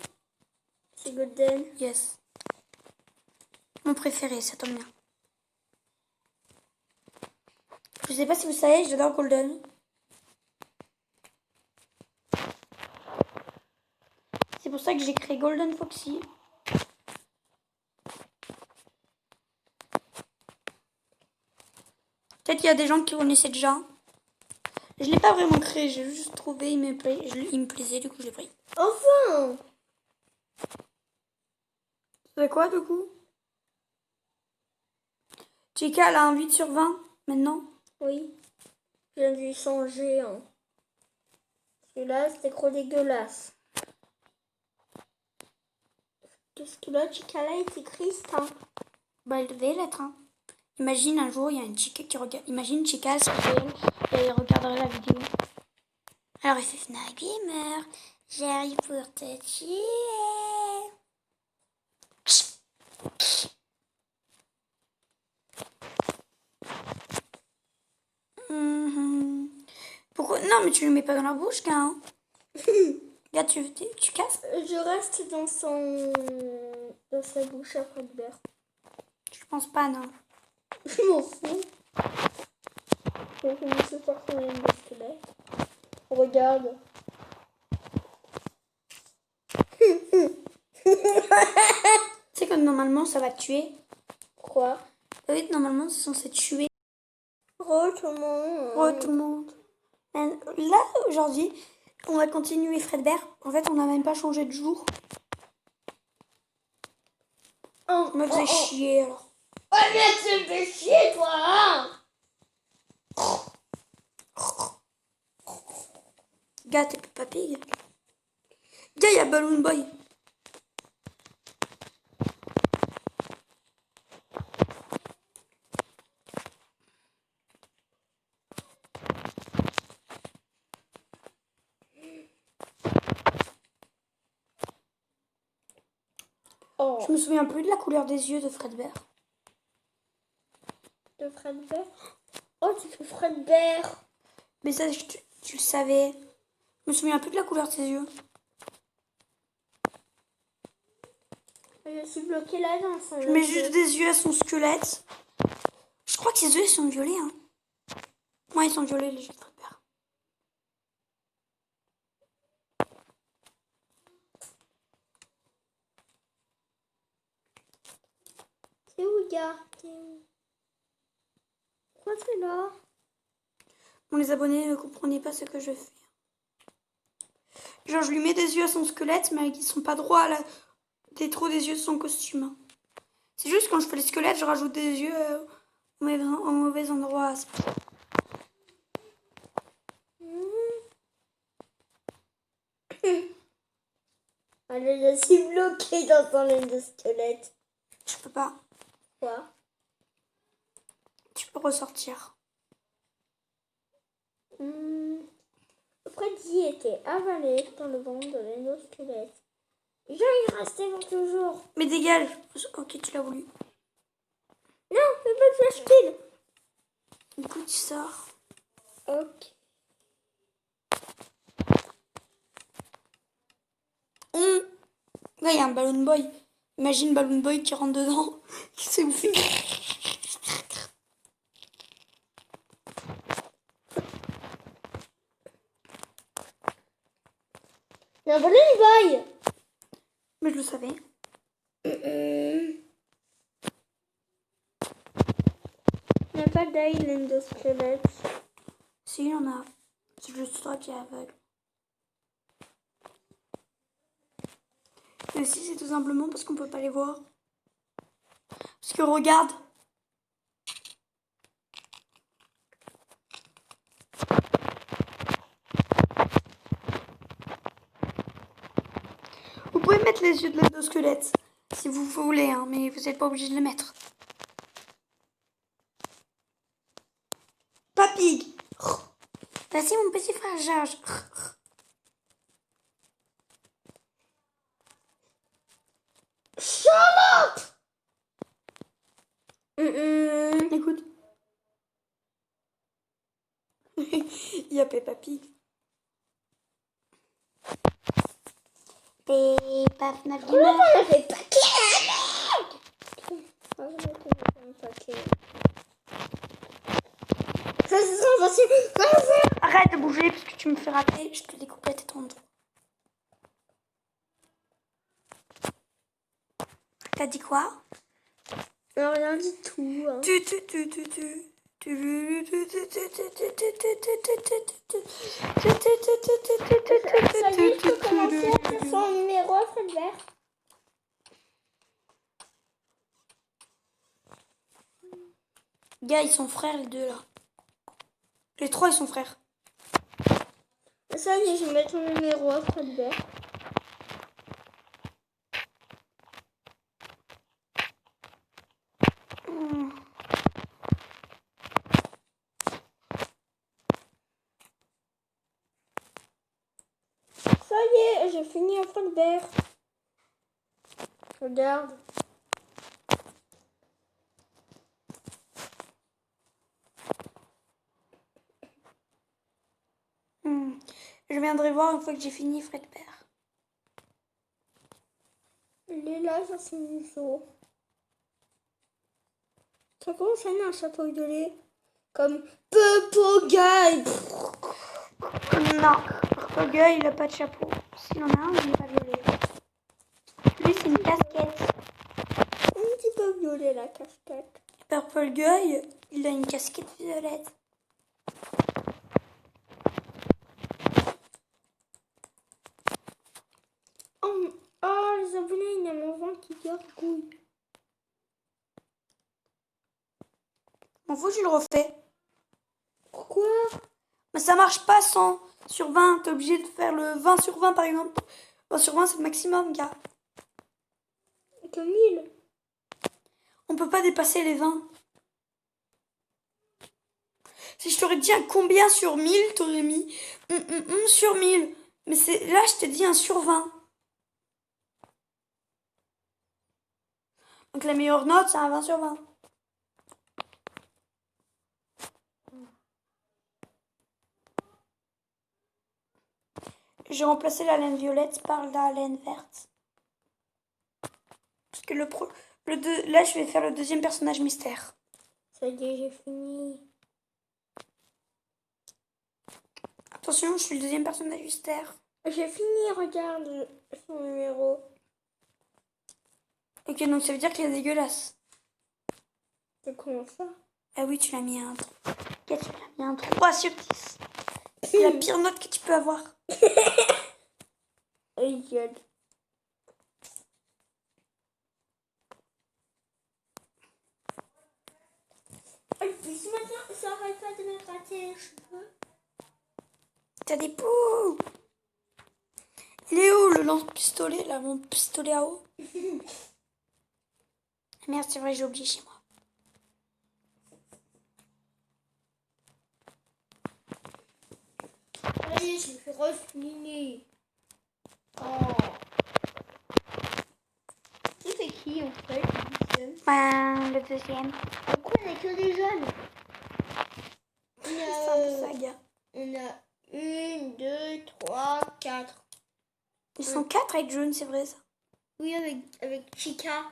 C'est Golden. Yes. Mon préféré, ça tombe bien. Je sais pas si vous savez, j'adore Golden. C'est pour ça que j'ai créé Golden Foxy. Peut-être qu'il y a des gens qui connaissaient déjà. Je l'ai pas vraiment créé, j'ai juste trouvé, il me plaisait, du coup je l'ai pris. Enfin! C'est quoi du coup? Chica, elle a un 8 sur 20 maintenant. Oui. Je viens de lui changer, hein. Celui-là, c'était trop dégueulasse. Qu'est-ce que là, Chica, là, est triste, hein. Bah, elle devait l'être. Hein. Imagine un jour, il y a une Chica qui regarde. Imagine Chica, c'est elle, et elle regarderait la vidéo. Alors il fait Fnac Gamer, j'arrive pour te tuer. Pourquoi? Non, mais tu le mets pas dans la bouche, gars. Hein. Gars, tu casses? Je reste dans sa bouche à Fredbear. Je pense pas, non. Je m'en fous. Je vais commencer par son ligne de squelette. Regarde. Tu sais que normalement, ça va te tuer. Quoi? Oui, normalement, c'est censé tuer. Oh, tout le monde. Oh, tout le monde. Là, aujourd'hui, on va continuer Fredbear. En fait, on n'a même pas changé de jour. Oh, Je me faisais chier, alors. Oh, mais tu me fais chier, toi, hein. Gars, t'es plus papy. Gars, il y a Balloon Boy. Oh, Je me souviens plus de la couleur des yeux de Fredbear. de Fredbear. Oh, tu fais Fredbear. Mais ça, tu le savais. Je me souviens plus de la couleur de ses yeux. Je suis bloquée là dans son. Je mets juste des yeux à son squelette. Je crois que ses yeux ils sont violets. Hein. Ouais, ils sont violets, les yeux de Fredbear. C'est où, gars? T'es où? Pourquoi t'es là? Bon, les abonnés ne comprenaient pas ce que je fais. Genre, je lui mets des yeux à son squelette, mais ils sont pas droits à la... des trop des yeux de son costume. C'est juste quand je fais les squelettes, je rajoute des yeux au mauvais endroit. Elle je suis bloquée dans son laine de squelette. Je peux pas. Quoi? Tu peux ressortir. Freddy était avalé dans le ventre de l'endosquelette. Genre, il restait pour toujours. Mais dégage. Ok, tu l'as voulu. Non, fais pas de flash kill. Du coup, tu sors. Ok. Là, il y a un Balloon Boy. Imagine Balloon Boy qui rentre dedans. Qui s'est bouffé. Il y a un Balloon Boy. Mais je le savais. Il n'y a pas d'œil l'endosquelette. Si, il y en a. C'est juste toi qui es aveugle. Mais si, c'est tout simplement parce qu'on peut pas les voir. Parce que regarde. Vous pouvez mettre les yeux de l'endosquelette si vous voulez, hein, mais vous n'êtes pas obligé de les mettre. Papy. Voici mon petit frère Georges. Il y a Peppa Pig. Peppa FNAF Comment Gamer. on a fait paquet la merde? Oh, je vais te mettre un paquet. Ça se sent facile. Arrête de bouger parce que tu me fais rater. Je te découpe la tête en deux. T'as dit quoi? Non, rien du tout. Hein. Ça y est, je peux commencer à faire son numéro à Fred Vert. Gars, ils sont frères les deux là. Les trois ils sont frères. Ça y est, je vais mettre mon numéro à Fred Vert. Ça y est, j'ai fini à Fred Vert. Regarde. Je viendrai voir une fois que j'ai fini Fred Père. Il est là, ça c'est Musso. Ça commence à être un chapeau de lait. Comme Pepo Guy. Non, le gars il a pas de chapeau. S'il en a un, il n'est pas violet. Lui c'est une casquette. Un petit peu violet la casquette. Purple Guy, il a une casquette violette. Oh, les abonnés, il y a mon ventre qui gargouille. M'en fous, je le refais. Pourquoi? Mais ça marche pas 100 sur 20. T'es obligé de faire le 20 sur 20 par exemple. 20 sur 20 c'est le maximum, gars. Que 1000. On peut pas dépasser les 20. Si je t'aurais dit un combien sur 1000, t'aurais mis sur 1000. Mais c'est là, je t'ai dit un sur 20. Donc la meilleure note, c'est un 20 sur 20. J'ai remplacé la laine violette par la laine verte. Parce que là, je vais faire le deuxième personnage mystère. Ça y est, j'ai fini. Attention, je suis le deuxième personnage mystère. J'ai fini, regarde son numéro. Ok, donc ça veut dire qu'il est dégueulasse. C'est comment ça? Ah oui, tu l'as mis un 3. Ok, tu l'as mis un 3 sur 10. C'est la pire note que tu peux avoir. Et gueule. Et puis ce matin, ça arrête pas de me gratter les cheveux. T'as des poux. Il est où le lance-pistolet, là, mon pistolet à eau? Merde, c'est vrai, j'ai oublié chez moi. Allez, je me fais refiner. Oh. C'est qui en fait? Le deuxième. Pourquoi on a que des jeunes? C'est un peu ça, gars. On a 1, 2, 3, 4. Ils sont 4 avec June, c'est vrai ça. Oui, avec Chica.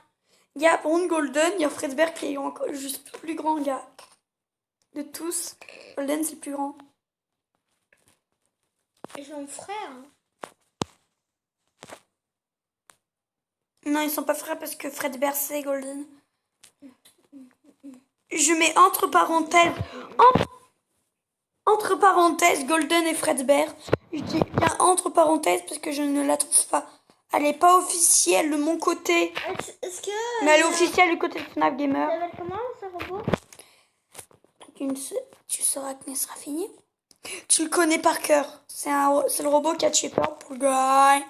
Il y a pour une Golden, il y a Fredberg qui est encore juste le plus grand gars. De tous, Golden c'est le plus grand. Et son frère. Non, ils sont pas frères parce que Fredberg c'est Golden. Je mets entre parenthèses, entre parenthèses Golden et Fredberg. Je dis bien entre parenthèses parce que je ne la trouve pas. Elle est pas officielle de mon côté. Est-ce que... Mais elle est officielle du côté de FNAF Gamer. Ça s'appelle comment ce robot? Tu sauras quand il sera fini. Tu le connais par cœur. C'est le robot qui a tué Purple Guy.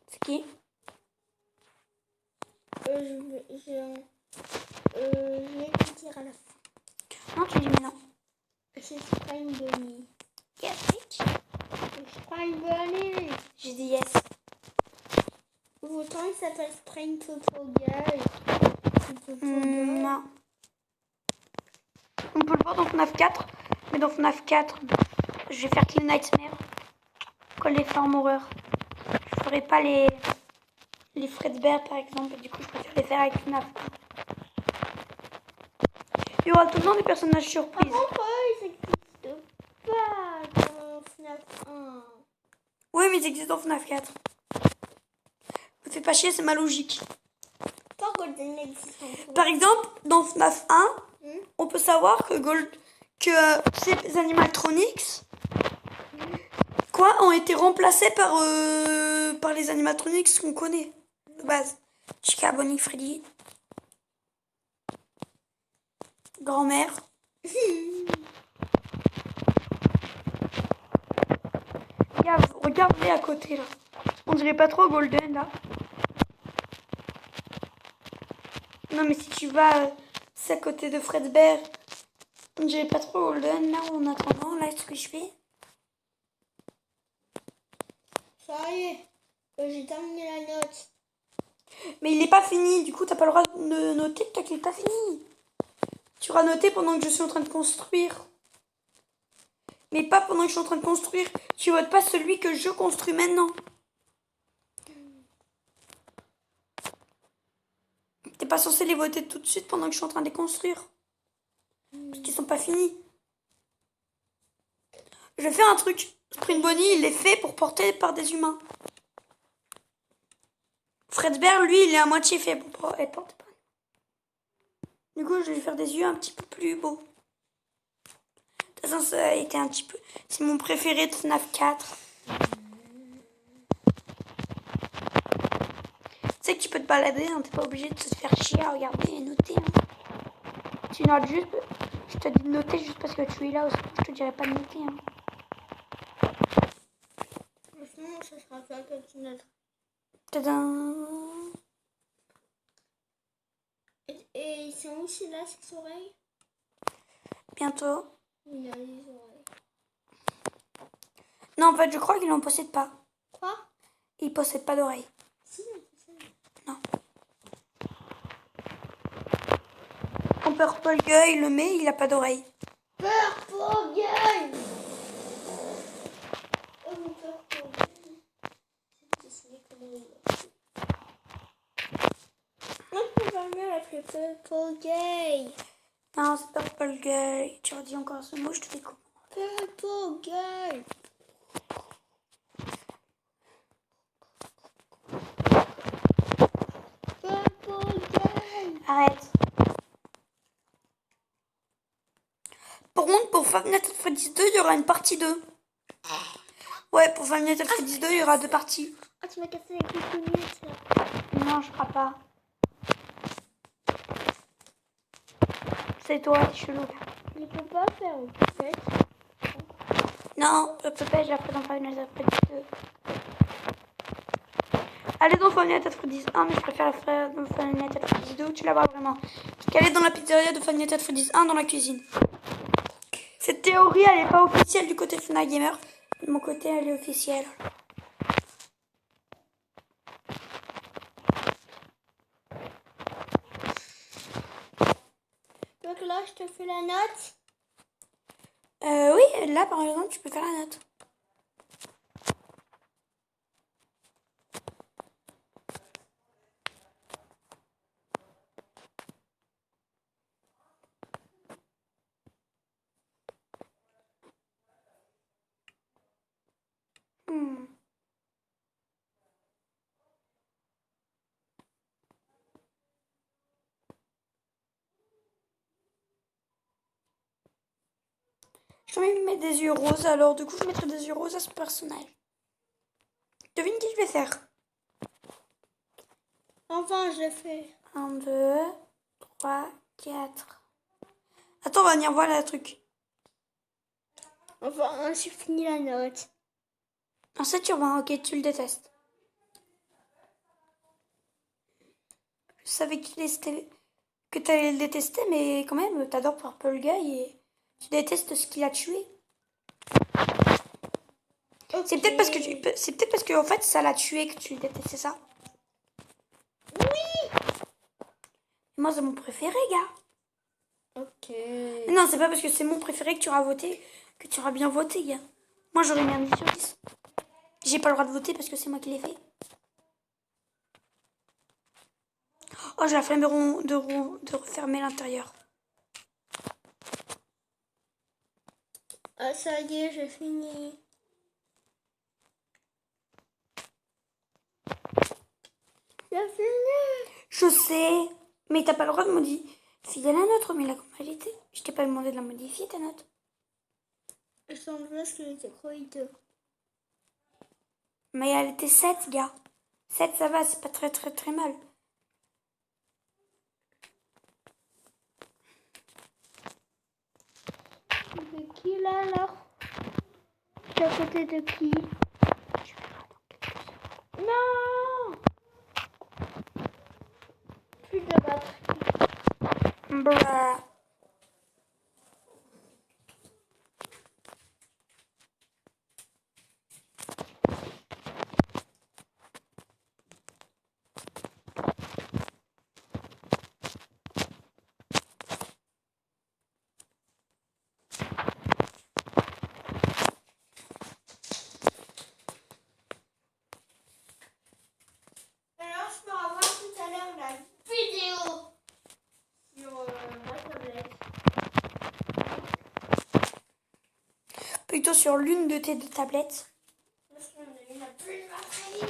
C'est qui? Je vais te dire à la fin. Non, tu dis mais non. C'est Spring Bunny. Yes, bitch. Spring Bunny. J'ai dit yes. Pourtant, il s'appelle Spring Popo Guy. Non. On peut le voir dans FNAF 4. Mais dans FNAF 4, je vais faire Kill Nightmare. Comme les films horreur. Je ferai pas les Fredbear par exemple. Du coup, je préfère les faire avec FNAF 1. Il y aura tout le temps des personnages Par surprises. contre, ils n'existent pas dans FNAF 1. Oui, mais ils existent dans FNAF 4. Me fais pas chier, c'est ma logique. Pas Golden existe en Par exemple, dans FNAF 1, Hmm. on peut savoir que ces animatronics ont été remplacés par les animatronics qu'on connaît de base. Chica, Bonnie, Freddy, grand-mère. Regardez à côté là. On dirait pas trop Golden là. Non mais si tu vas c'est à côté de Fredbear. On dirait pas trop Golden là en attendant. Là ce que je fais. Ça y est, j'ai terminé la note. Mais il est pas fini. Du coup t'as pas le droit de noter tant qu'il est pas fini. Tu auras noté pendant que je suis en train de construire. Mais pas pendant que je suis en train de construire. Tu votes pas celui que je construis maintenant. T'es pas censé les voter tout de suite pendant que je suis en train de les construire. Parce qu'ils sont pas finis. Je vais faire un truc. Spring Bonnie, il est fait pour porter par des humains. Fredbear, lui, il est à moitié fait pour être porté par. Du coup, je vais lui faire des yeux un petit peu plus beaux. De toute façon, ça a été un petit peu... C'est mon préféré de FNAF 4. Tu sais que tu peux te balader, hein, t'es pas obligé de te faire chier à regarder et noter. Hein. Tu notes juste... Je te dis de noter juste parce que tu es là, je te dirais pas de noter. Hein. Franchement, ça sera pas que tu notes. Tadam. Et ils sont où là, ces oreilles? Bientôt. Il a les oreilles. Non, en fait, je crois qu'il n'en possède pas. Quoi? Il possède pas d'oreilles. Si, c'est ça. Non. Quand Purple Guy le met, il a pas d'oreilles. Purple Guy! Oh, mon Purple Guy. C'est dessiné comme il est. Moi, je peux pas mieux l'appeler Purple Guy. Non, c'est Purple Guy. Tu redis encore ce mot, je te découpe. Purple Guy. Purple Guy. Arrête. Par contre, pour Five Nights at Freddy's 2, il y aura une partie 2. Ouais, pour Five Nights at Freddy's 2, il y aura 2 parties. Ah, tu m'as cassé avec les lunettes là. Non, je crois pas. C'est toi, c'est chelou. Je peux pas faire une pipette. Non, le pépé, je l'ai fait dans Five Nights at Freddy's 2. Elle est dans Five Nights at Freddy's 1, mais je préfère la faire dans Five Nights at Freddy's 2 où tu la vois vraiment. Parce qu'elle est dans la pizzeria de Five Nights at Freddy's 1 dans la cuisine. Cette théorie, elle est pas officielle du côté FNAF Gamer. De mon côté, elle est officielle. Donc là, je te fais la note. Oui, là, par exemple, tu peux faire la note. J'ai envie de mettre des yeux roses, alors du coup, je mettrai des yeux roses à ce personnage. Devine qui je vais faire. Enfin, je l'ai fait. 1, 2, 3, 4. Attends, on va venir voir le truc. Enfin, j'ai fini la note. Un 7 sur 20, ok, tu le détestes. Je savais que tu allais le détester, mais quand même, t'adores Purple Guy et tu détestes ce qu'il a tué. Okay. C'est peut-être parce que en fait, ça l'a tué que tu le détestes, c'est ça? Oui. Moi, c'est mon préféré, gars. Ok. Non, c'est pas parce que c'est mon préféré que tu auras voté que tu auras bien voté, gars. Moi, j'aurais mis un 10 sur 10. J'ai pas le droit de voter parce que c'est moi qui l'ai fait. Oh, j'ai la flemme de refermer l'intérieur. Ah, ça y est, j'ai fini. J'ai fini. Je sais, mais t'as pas le droit de modifier la note, mais là, comment elle était? Je t'ai pas demandé de la modifier, ta note. Je sens parce que j'ai croyé deux. Mais elle était 7, gars. 7, ça va, c'est pas très très très mal. De qui là alors? T'es à côté de qui? Non! Plus de batterie. Bruh. Alors, je peux avoir tout à l'heure la vidéo sur ma tablette. Plutôt sur l'une de tes deux tablettes. Parce qu'on n'a plus de batterie.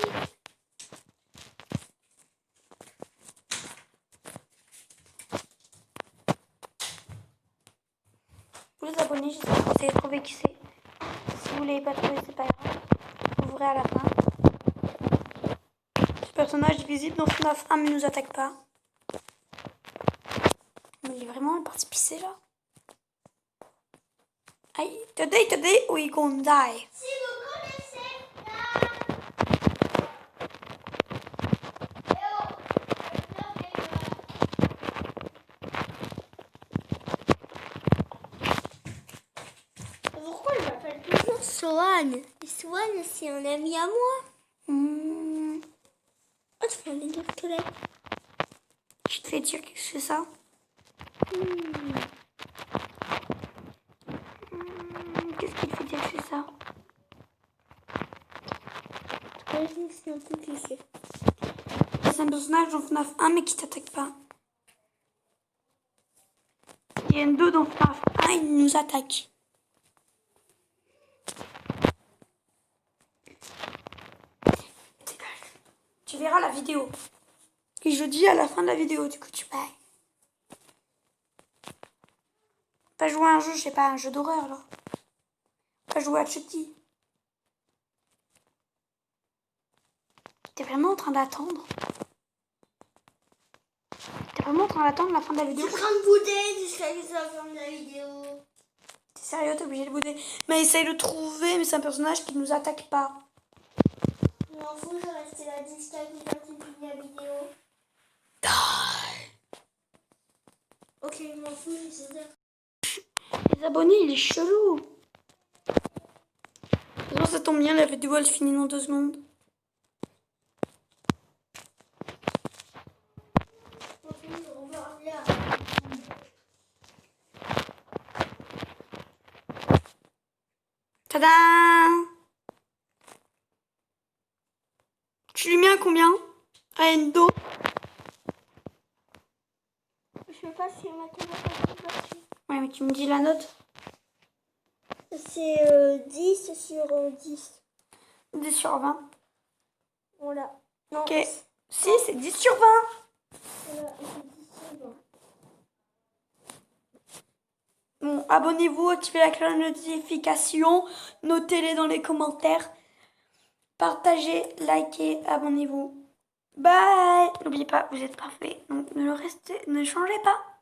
Vous les abonnés, j'espère que vous avez trouvé qui c'est. Si vous l'avez pas trouvé, c'est pas grave. Vous verrez à la fin. Ce personnage est visible dans FNAF 1 mais nous attaque pas. Mais il est vraiment parti pisser là. Aïe, today, we gonna die. Si vous connaissez pourquoi je m'appelle toujours Swan? Et Swan, c'est un ami à moi. Oh, tu fais un vidéo de toilette. Je te fais dire que c'est ça. Qu'est-ce qui te fait dire que c'est ça? C'est un peu cliché. C'est un personnage dans FNAF 1 mais qui t'attaque pas. Il y a une 2 dans FNAF 1, il nous attaque. Tu verras la vidéo. Et je dis à la fin de la vidéo, du coup tu payes. Pas jouer à un jeu, je sais pas, un jeu d'horreur là. Pas jouer à Chucky. T'es vraiment en train d'attendre? T'es vraiment en train d'attendre la fin de la vidéo? Je suis en train de bouder jusqu'à ce que ça ferme la vidéo. T'es sérieux, t'es obligé de bouder? Mais essaye de trouver, mais c'est un personnage qui nous attaque pas. Je m'en fous, je vais rester là jusqu'à ce que tu finis la vidéo. Ok, je m'en fous, je sais dire. Les abonnés, il est chelou. Non, ça tombe bien, la vidéo elle finit dans 2 secondes. Ok, on va là. Tada! Tu lui mets un combien? À Endo? Je sais pas si on a tout batterie. Ouais, mais tu me dis la note. C'est 10 sur 10. 10 sur 20. Voilà. Non, Ok. Si, c'est 10 sur 20. voilà, c'est 10 sur 20. Bon, abonnez-vous, activez la cloche de notification, notez-les dans les commentaires, partagez, likez, abonnez-vous. Bye! N'oubliez pas, vous êtes parfait, donc ne changez pas.